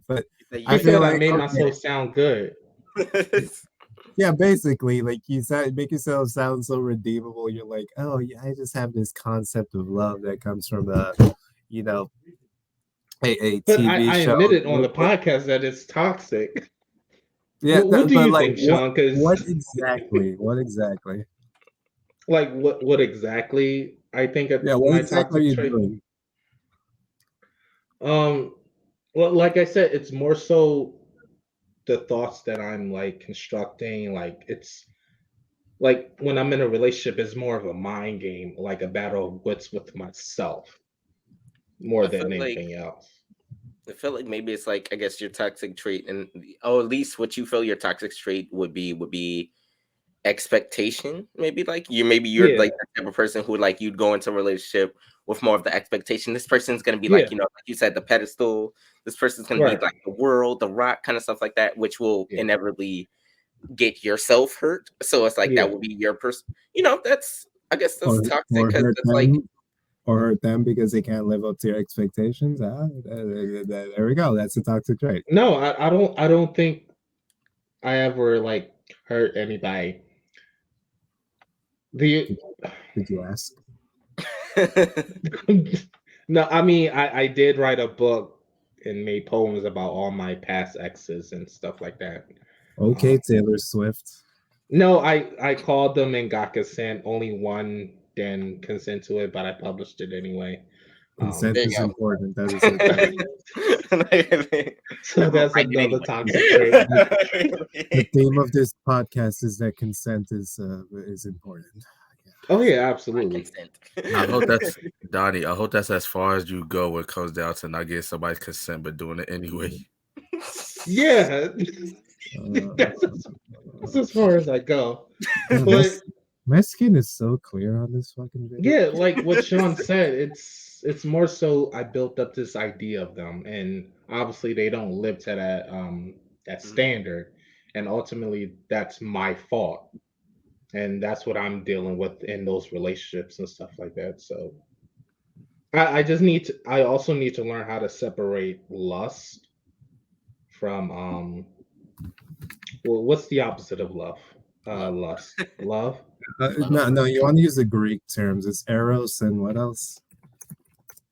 but I feel like I made myself sound good. Yeah, basically, like you said, make yourself sound so redeemable. You're like, oh yeah, I just have this concept of love that comes from a TV I show. I admitted on the podcast that it's toxic. Yeah, what do you think, Sean? Because what exactly? What exactly? Like what exactly? I think what exactly are you doing? Well, like I said, it's more so the thoughts that I'm like constructing. Like it's like when I'm in a relationship, it's more of a mind game, like a battle of wits with myself, more than anything else. I feel like maybe it's like, I guess your toxic trait, and at least what you feel your toxic trait would be expectation. Maybe like you're like the type of person who like you'd go into a relationship with more of the expectation. This person's gonna be like, like you said, the pedestal. This person's gonna be like the world, the rock, kind of stuff like that, which will inevitably get yourself hurt. So it's like that will be your person. That's, I guess that's toxic because it's like, or hurt them because they can't live up to your expectations. There we go. That's a toxic trait. No, I don't think I ever like hurt anybody. Did you ask? No, I mean I did write a book and made poems about all my past exes and stuff like that. Okay, Taylor Swift. No, I called them and got consent. Only one didn't consent to it, but I published it anyway. Consent is important. That is important. So that's another toxic trait. The theme of this podcast is that consent is important. Oh yeah, absolutely. I hope that's Donnie. I hope that's as far as you go when it comes down to not getting somebody's consent, but doing it anyway. Yeah, that's as far as I go. But my skin is so clear on this fucking video. Yeah, like what Sean said, it's more so I built up this idea of them, and obviously they don't live to that That's Mhm. standard, and ultimately that's my fault, and that's what I'm dealing with in those relationships and stuff like that. So I just need to. I also need to learn how to separate lust from Well, what's the opposite of love? Love. Lust. Love. Love. No, no, you want to use the Greek terms. It's eros and what else?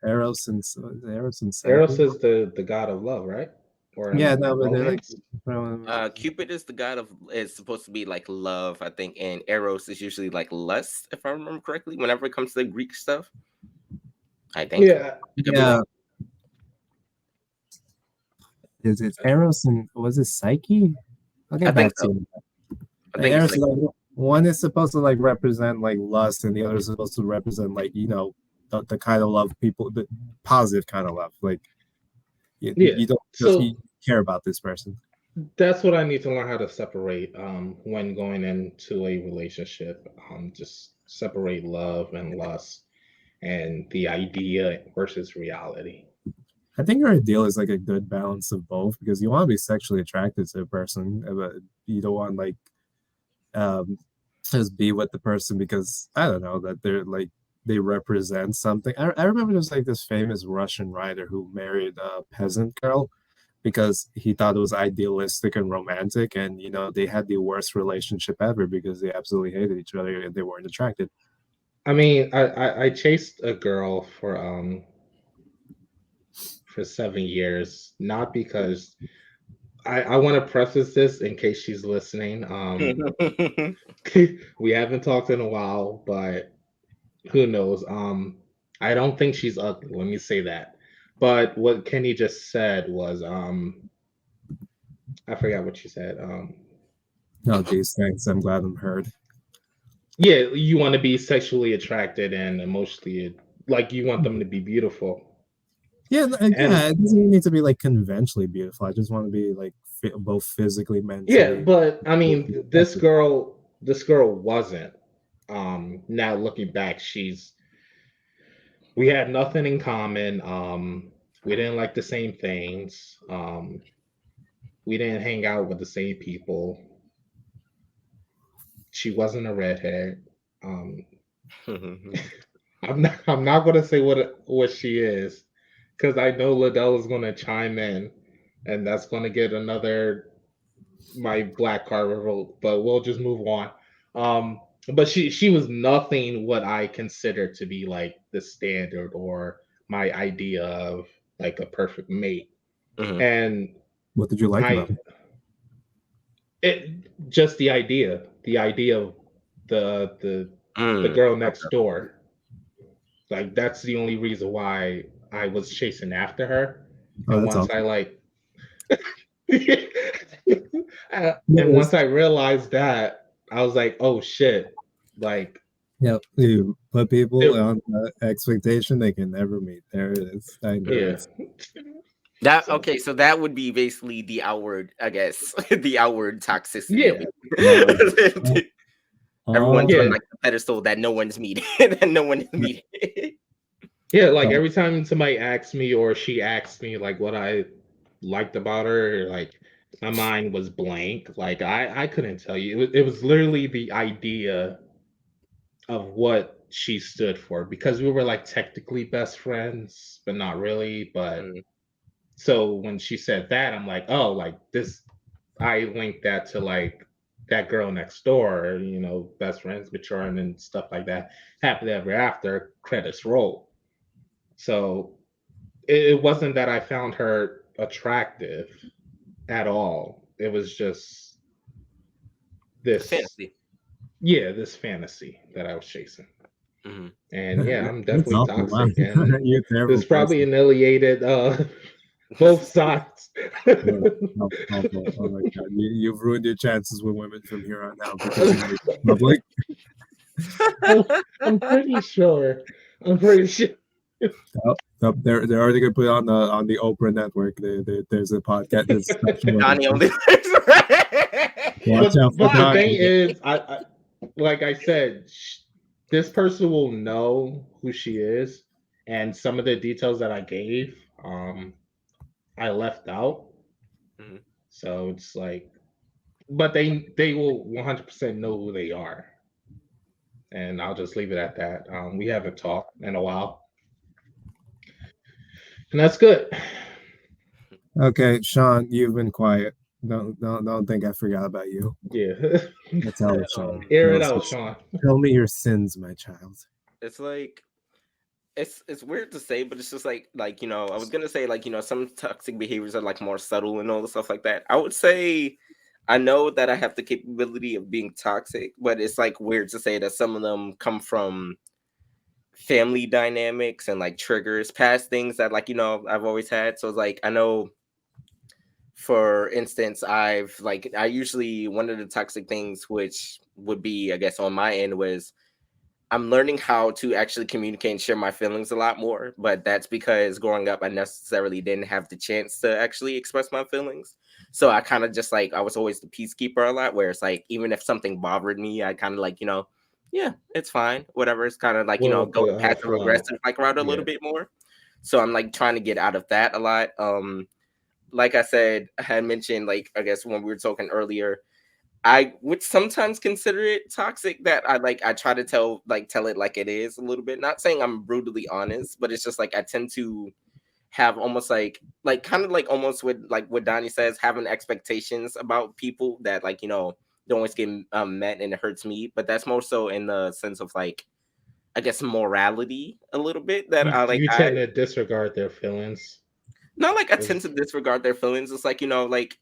Eros and Eros Psyche. is the god of love, right? Or Yeah, no, but they're like romance. Cupid is the god of is supposed to be like love, I think, and Eros is usually like lust, if I remember correctly. Whenever it comes to the Greek stuff, I think. Yeah. I could be yeah. wrong. Is it Eros and was it Psyche? I'll I get think back so. to you. I Like think it's Eros is like like one is supposed to like represent like lust, and the other is supposed to represent like the kind of love people, the positive kind of love. Like Yeah. you don't just So you care about this person. that's what I need to learn how to separate when going into a relationship. Just separate love and lust and the idea versus reality. I think your ideal is like a good balance of both because you want to be sexually attracted to a person, but you don't want like um just be with the person because I don't know that they're like they represent something. I remember there's like this famous Russian writer who married a peasant girl because he thought it was idealistic and romantic, and they had the worst relationship ever because they absolutely hated each other and they weren't attracted. I mean, I chased a girl for 7 years, not because I want to preface this in case she's listening. We haven't talked in a while, but who knows? I don't think she's ugly. Let me say that. But what Kenny just said was, I forgot what she said. Oh, geez, thanks. I'm glad I'm heard. Yeah, you want to be sexually attracted and emotionally, like you want them to be beautiful. Yeah, And yeah. It doesn't need to be like conventionally beautiful. I just want to be like both physically, yeah, mentally. but I mean, this girl wasn't. Now looking back, we had nothing in common. We didn't like the same things. We didn't hang out with the same people. She wasn't a redhead. Um, I'm not gonna say what she is because I know Liddell is gonna chime in, and that's gonna get another my black card revoked. But we'll just move on. But she was nothing what I consider to be like the standard or my idea of like a perfect mate. Mhm. And What did you like about I it? it just the idea of the Mm. girl next door. Like that's the only reason why I was chasing after her. Oh, And that's once I awesome. like Yeah, and once I realized that, I was like, oh shit. Like yeah. You put people it, on expectation they can never meet. There it is. I knew yeah. it. That So okay, so that would be basically the outward, I guess, the outward toxicity of yeah, Uh, it. Everyone's oh, on yeah, like the pedestal that no one's meeting, that no one is meeting. yeah. Like oh, every time somebody asks me or she asks me like what I liked about her, like my mind was blank. Like I couldn't tell you. It was literally the idea of what she stood for because we were like technically best friends, but not really. But Mm, so when she said that, I'm like, oh, like this. I linked that to like that girl next door, best friends, maturing and stuff like that. Happily ever after, credits roll. So it wasn't that I found her attractive at all. It was just a this, fantasy. yeah, this fantasy that I was chasing. Mhm. And yeah, I'm that's definitely awful. Wow, toxic, and you're a terrible this probably person. annihilated both sides. Oh, awful. Oh my God, you've ruined your chances with women from here on out because you made it public. I'm, I'm pretty sure. I'm pretty sure. Oh, oh, they're already gonna put it on the Oprah network. There's a podcast. There's a special on Donnie it. only lives right. Watch but out for but the thing Donnie. is, I like I said, this person will know who she is, and some of the details that I gave, I left out. Mhm. So it's like, but they will 100% know who they are, and I'll just leave it at that. We haven't talked in a while, and that's good. Okay, Sean, you've been quiet. Don't think I forgot about you. Yeah. Tell it, Sean. Air it out, Sean. Tell me your sins, my child. It's like it's weird to say, but it's just like I was gonna say like some toxic behaviors are like more subtle and all the stuff like that. I would say I know that I have the capability of being toxic, but it's like weird to say that some of them come from family dynamics and like triggers past things that I've always had. So it's like I know, for instance, I usually, one of the toxic things which would be, I guess, on my end was I'm learning how to actually communicate and share my feelings a lot more. But that's because growing up I necessarily didn't have the chance to actually express my feelings. So I kind of just like, I was always the peacekeeper a lot, where it's like even if something bothered me, I kind of like, yeah, it's fine, whatever. It's kind of like, Well, go the passive flow. aggressive like route a Yeah. little bit more. So I'm like trying to get out of that a lot. Like I said, I had mentioned, like, I guess when we were talking earlier, I would sometimes consider it toxic that I try to tell it like it is a little bit. Not saying I'm brutally honest, but it's just like I tend to have almost like kind of like almost with like what Donnie says, having expectations about people that don't always get met, and it hurts me. But that's more so in the sense of like, I guess, morality a little bit, that You tend to disregard their feelings. not like I tend Is to disregard their feelings. It's like, like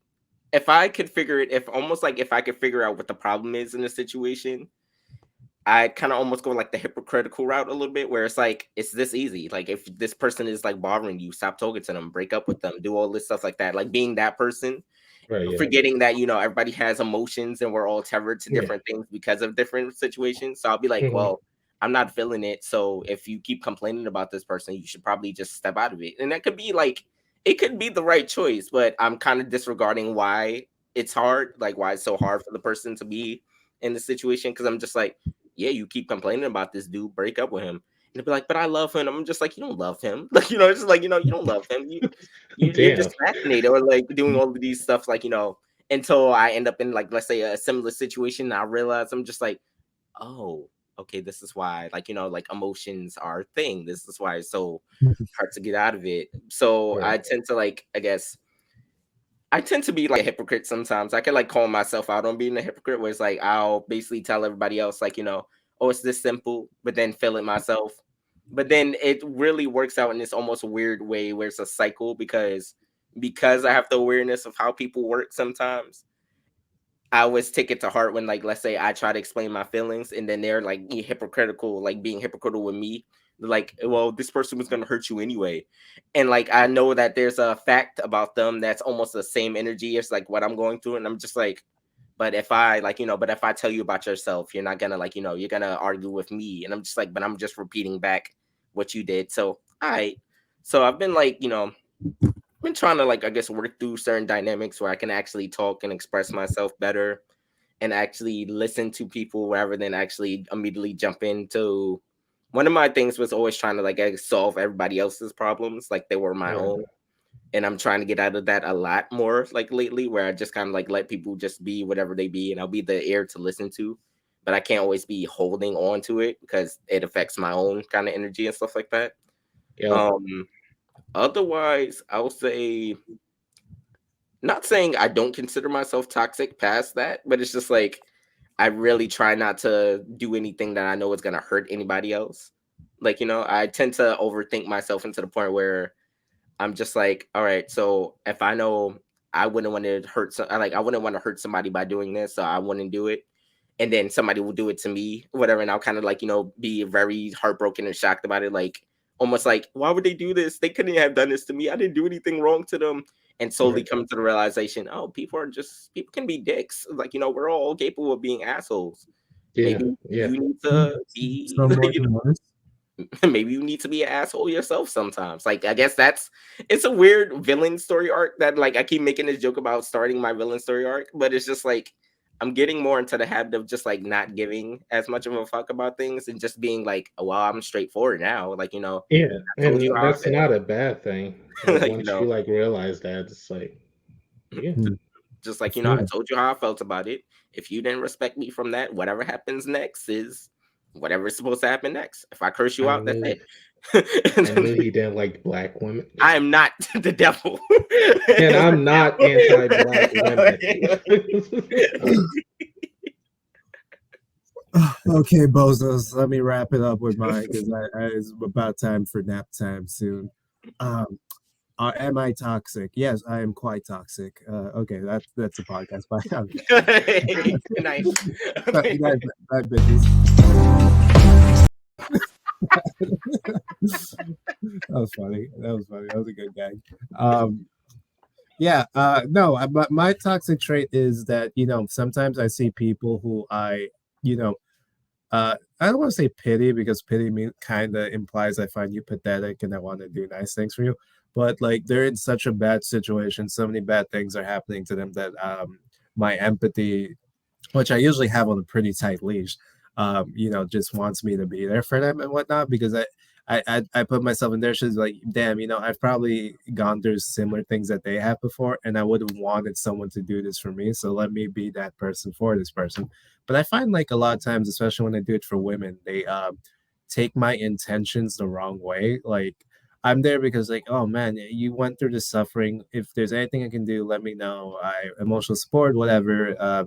if I could figure it, if almost like if I could figure out what the problem is in a situation, I kind of almost go like the hypocritical route a little bit, where it's like, it's this easy. Like, if this person is like bothering you, stop talking to them, break up with them, do all this stuff like that. Like being that person, right, yeah. forgetting that, everybody has emotions and we're all tethered to Yeah. different things because of different situations. So I'll be like, Mhm. well, I'm not feeling it. So if you keep complaining about this person, you should probably just step out of it. And that could be like, it could be the right choice, but I'm kind of disregarding why it's hard, like why it's so hard for the person to be in the situation. Cause I'm just like, yeah, you keep complaining about this dude, break up with him. And they'll be like, but I love him. I'm just like, you don't love him. Like, it's just like, you don't love him. You're Damn. just fascinated, or like doing all of these stuff, like, until I end up in like, let's say, a similar situation. And I realize I'm just like, oh, okay, this is why, like, like emotions are a thing. This is why it's so hard to get out of it. So Right. I tend to like, I guess, I tend to be like a hypocrite sometimes. I can like call myself out on being a hypocrite, where it's like I'll basically tell everybody else, like, oh, it's this simple, but then feel it myself. But then it really works out in this almost weird way where it's a cycle, because I have the awareness of how people work sometimes. I always take it to heart when, like, let's say I try to explain my feelings and then they're like hypocritical, like being hypocritical with me. They're like, well, this person was going to hurt you anyway. And like, I know that there's a fact about them that's almost the same energy as like what I'm going through. And I'm just like, but if I like, but if I tell you about yourself, you're not going to like, you're going to argue with me. And I'm just like, but I'm just repeating back what you did. So, all right. So I've been like, been trying to like, I guess, work through certain dynamics where I can actually talk and express myself better and actually listen to people rather than actually immediately jump into. One of my things was always trying to like, I guess, solve everybody else's problems like they were my Right. own. And I'm trying to get out of that a lot more like lately, where I just kind of like let people just be whatever they be, and I'll be the ear to listen to. But I can't always be holding on to it because it affects my own kind of energy and stuff like that. Yep. Otherwise, I would say, not saying I don't consider myself toxic past that, but it's just like I really try not to do anything that I know is gonna hurt anybody else. Like, I tend to overthink myself into the point where I'm just like, all right, so if I know I wouldn't want to hurt I wouldn't want to hurt somebody by doing this, so I wouldn't do it. And then somebody will do it to me, whatever, and I'll kind of like, be very heartbroken and shocked about it, like almost like, why would they do this? They couldn't have done this to me. I didn't do anything wrong to them. And slowly Right. come to the realization, oh, people can be dicks. Like, we're all capable of being assholes. Yeah. Maybe Yeah. you need to be Some more than others. maybe you need to be an asshole yourself sometimes. Like, I guess it's a weird villain story arc that like I keep making this joke about starting my villain story arc, but it's just like I'm getting more into the habit of just like not giving as much of a fuck about things and just being like, oh, well, I'm straightforward now. Like, Yeah. I told you And how I that's feel. not a bad thing. Like Like, once you like realize that, it's like, yeah. Hmm. Just like, I told you how I felt about it. If you didn't respect me from that, whatever happens next is whatever's supposed to happen next. If I curse you out, that's it. I knew he didn't like black women. I am not the devil. And I'm not anti-black women. Okay, bozos, let me wrap it up with mine because it's about time for nap time soon. Am I toxic? Yes, I am quite toxic. Okay, that's a podcast. Bye. Good night. Okay. Bye, bitches. That was funny. That was a good gag. Yeah. No. But my toxic trait is that sometimes I see people who you know I don't want to say pity because pity kind of implies I find you pathetic and I want to do nice things for you. But like they're in such a bad situation, so many bad things are happening to them that my empathy, which I usually have on a pretty tight leash, just wants me to be there for them and whatnot because I put myself in their shoes like, damn, I've probably gone through similar things that they have before, and I would have wanted someone to do this for me. So let me be that person for this person. But I find like a lot of times, especially when I do it for women, they take my intentions the wrong way. Like I'm there because like, oh man, you went through this suffering. If there's anything I can do, let me know. Emotional support, whatever.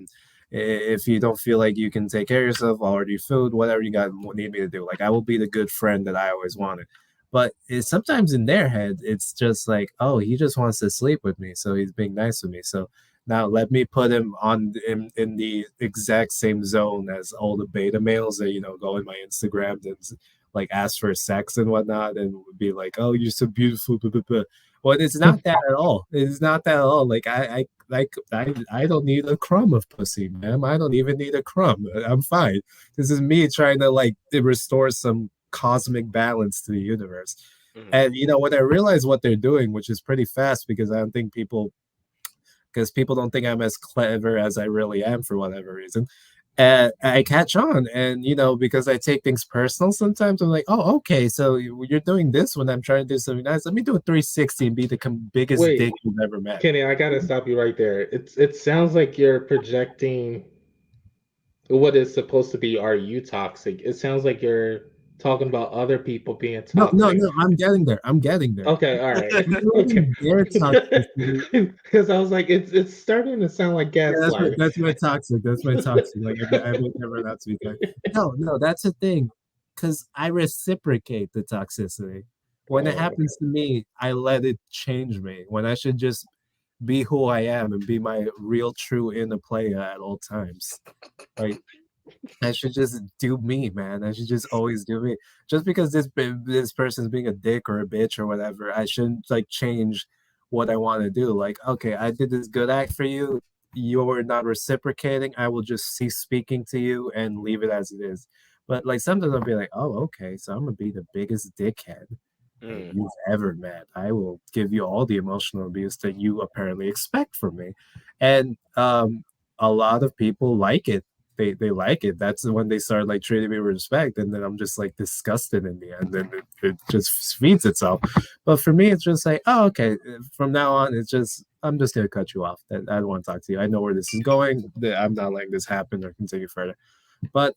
If you don't feel like you can take care of yourself, I'll order you food, whatever you got need me to do. Like I will be the good friend that I always wanted. But sometimes in their head, it's just like, oh, he just wants to sleep with me, so he's being nice with me. So now let me put him in the exact same zone as all the beta males that go in my Instagram and like ask for sex and whatnot and would be like, oh, you're so beautiful. Blah, blah, blah. Well, it's not that at all. It's not that at all. Like I don't need a crumb of pussy, ma'am. I don't even need a crumb. I'm fine. This is me trying to like restore some cosmic balance to the universe. Mm-hmm. And when I realize what they're doing, which is pretty fast because I don't think people don't think I'm as clever as I really am for whatever reason. I catch on, and because I take things personal sometimes, I'm like, oh, okay, so you're doing this when I'm trying to do something nice. Let me do a 360 and be the biggest dick you've ever met. Kenny, I gotta stop you right there. It sounds like you're projecting what is supposed to be, are you toxic? It sounds like you're talking about other people being toxic. No, I'm getting there. Okay, all right. Okay. Because I was like, it's starting to sound like gaslighting. Yeah, that's my toxic. That's my toxic. Like I would never not to be good. No, that's the thing. Because I reciprocate the toxicity. When it happens to me, I let it change me. When I should just be who I am and be my real, true inner player at all times. Like I should just do me, man. I should just always do me. Just because this person's being a dick or a bitch or whatever, I shouldn't like change what I want to do. Like, okay, I did this good act for you. You were not reciprocating. I will just cease speaking to you and leave it as it is. But like sometimes I'll be like, oh, okay, so I'm gonna be the biggest dickhead you've ever met. I will give you all the emotional abuse that you apparently expect from me. And a lot of people like it. They like it. That's when they start like treating me with respect, and then I'm just like disgusted in the end, and it just feeds itself. But for me, it's just like, oh, okay. From now on, it's just I'm just gonna cut you off. I don't want to talk to you. I know where this is going. I'm not letting this happen or continue further. But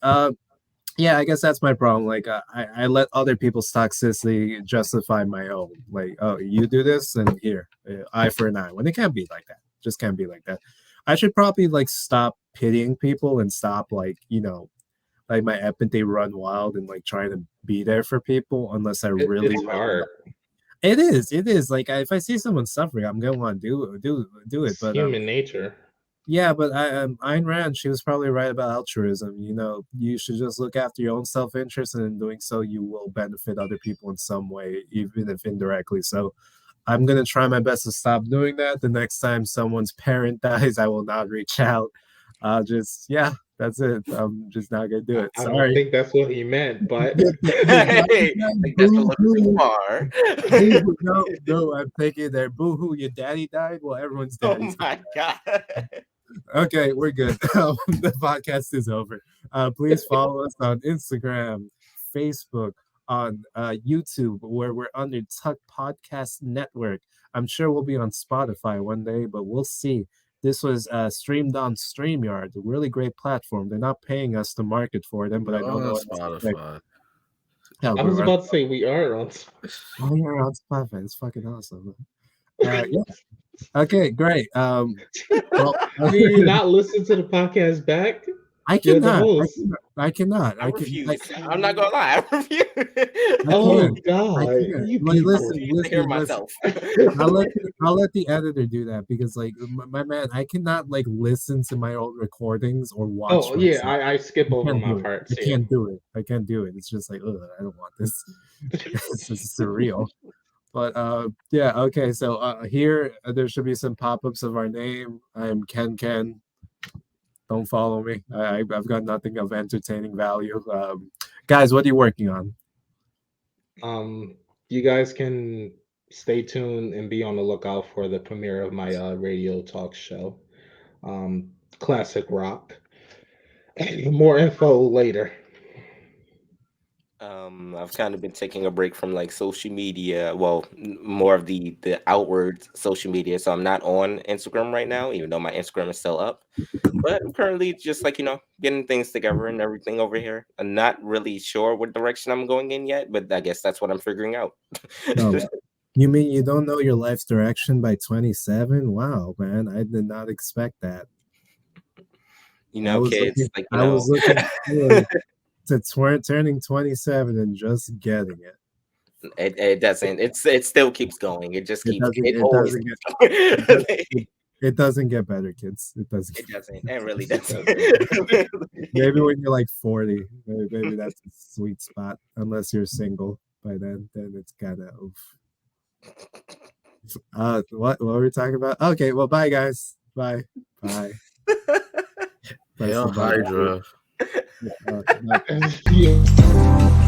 yeah, I guess that's my problem. Like I let other people's toxicity justify my own. Like, oh, you do this, and here, eye for an eye. When it can't be like that, just can't be like that. I should probably like stop pitying people and stop like like my empathy run wild and like trying to be there for people unless I really it's hard. It is like if I see someone suffering, I'm gonna want to do it. It's but human nature. Yeah, but Ayn Rand, she was probably right about altruism. You should just look after your own self-interest, and in doing so, you will benefit other people in some way, even if indirectly. So I'm going to try my best to stop doing that. The next time someone's parent dies, I will not reach out. That's it. I'm just not going to do it. I don't think that's what he meant, but hey, that's a little too far. No, I'm taking there. Boo-hoo, your daddy died? Well, everyone's daddy. Oh my God. Okay, we're good. The podcast is over. Please follow us on Instagram, Facebook, on YouTube, where we're under TUC Podcast Network. I'm sure we'll be on Spotify one day, but we'll see. this was streamed on StreamYard, a really great platform. They're not paying us to market for them, but I don't know what Spotify. Yeah, I was about to say we are on. Oh, you're on Spotify. It's fucking awesome. Yeah. Okay, great. Well, Do you not listen to the podcast back? I You're the cannot. host. I cannot. I refuse. I'm not gonna lie. I refuse. Oh can't. God! You Like, people. listen, to hear myself. I'll let the editor do that because, like, my man, I cannot like listen to my old recordings or watch. Oh yeah, myself. I skip over can't my do it. parts. I can't do it. I can't do it. It's just like, ugh, I don't want this. This is surreal. But yeah, okay. So here there should be some pop-ups of our name. I am Ken Ken. Don't follow me. I've got nothing of entertaining value. Guys, what are you working on? You guys can stay tuned and be on the lookout for the premiere of my radio talk show, Classic Rock. More info later. I've kind of been taking a break from like social media. Well, more of the outward social media. So I'm not on Instagram right now, even though my Instagram is still up. But I'm currently just like, getting things together and everything over here. I'm not really sure what direction I'm going in yet, but I guess that's what I'm figuring out. You mean you don't know your life's direction by 27? Wow, man, I did not expect that. Kids, I was looking forward to turning 27 and just getting it. It doesn't. It still keeps going. It just keeps. It doesn't get better, kids. It doesn't. It doesn't. It really doesn't. Maybe when you're like 40, maybe that's a sweet spot. Unless you're single by then it's kind of. What were we talking about? Okay, well, bye guys. Bye. Hydra. Yeah.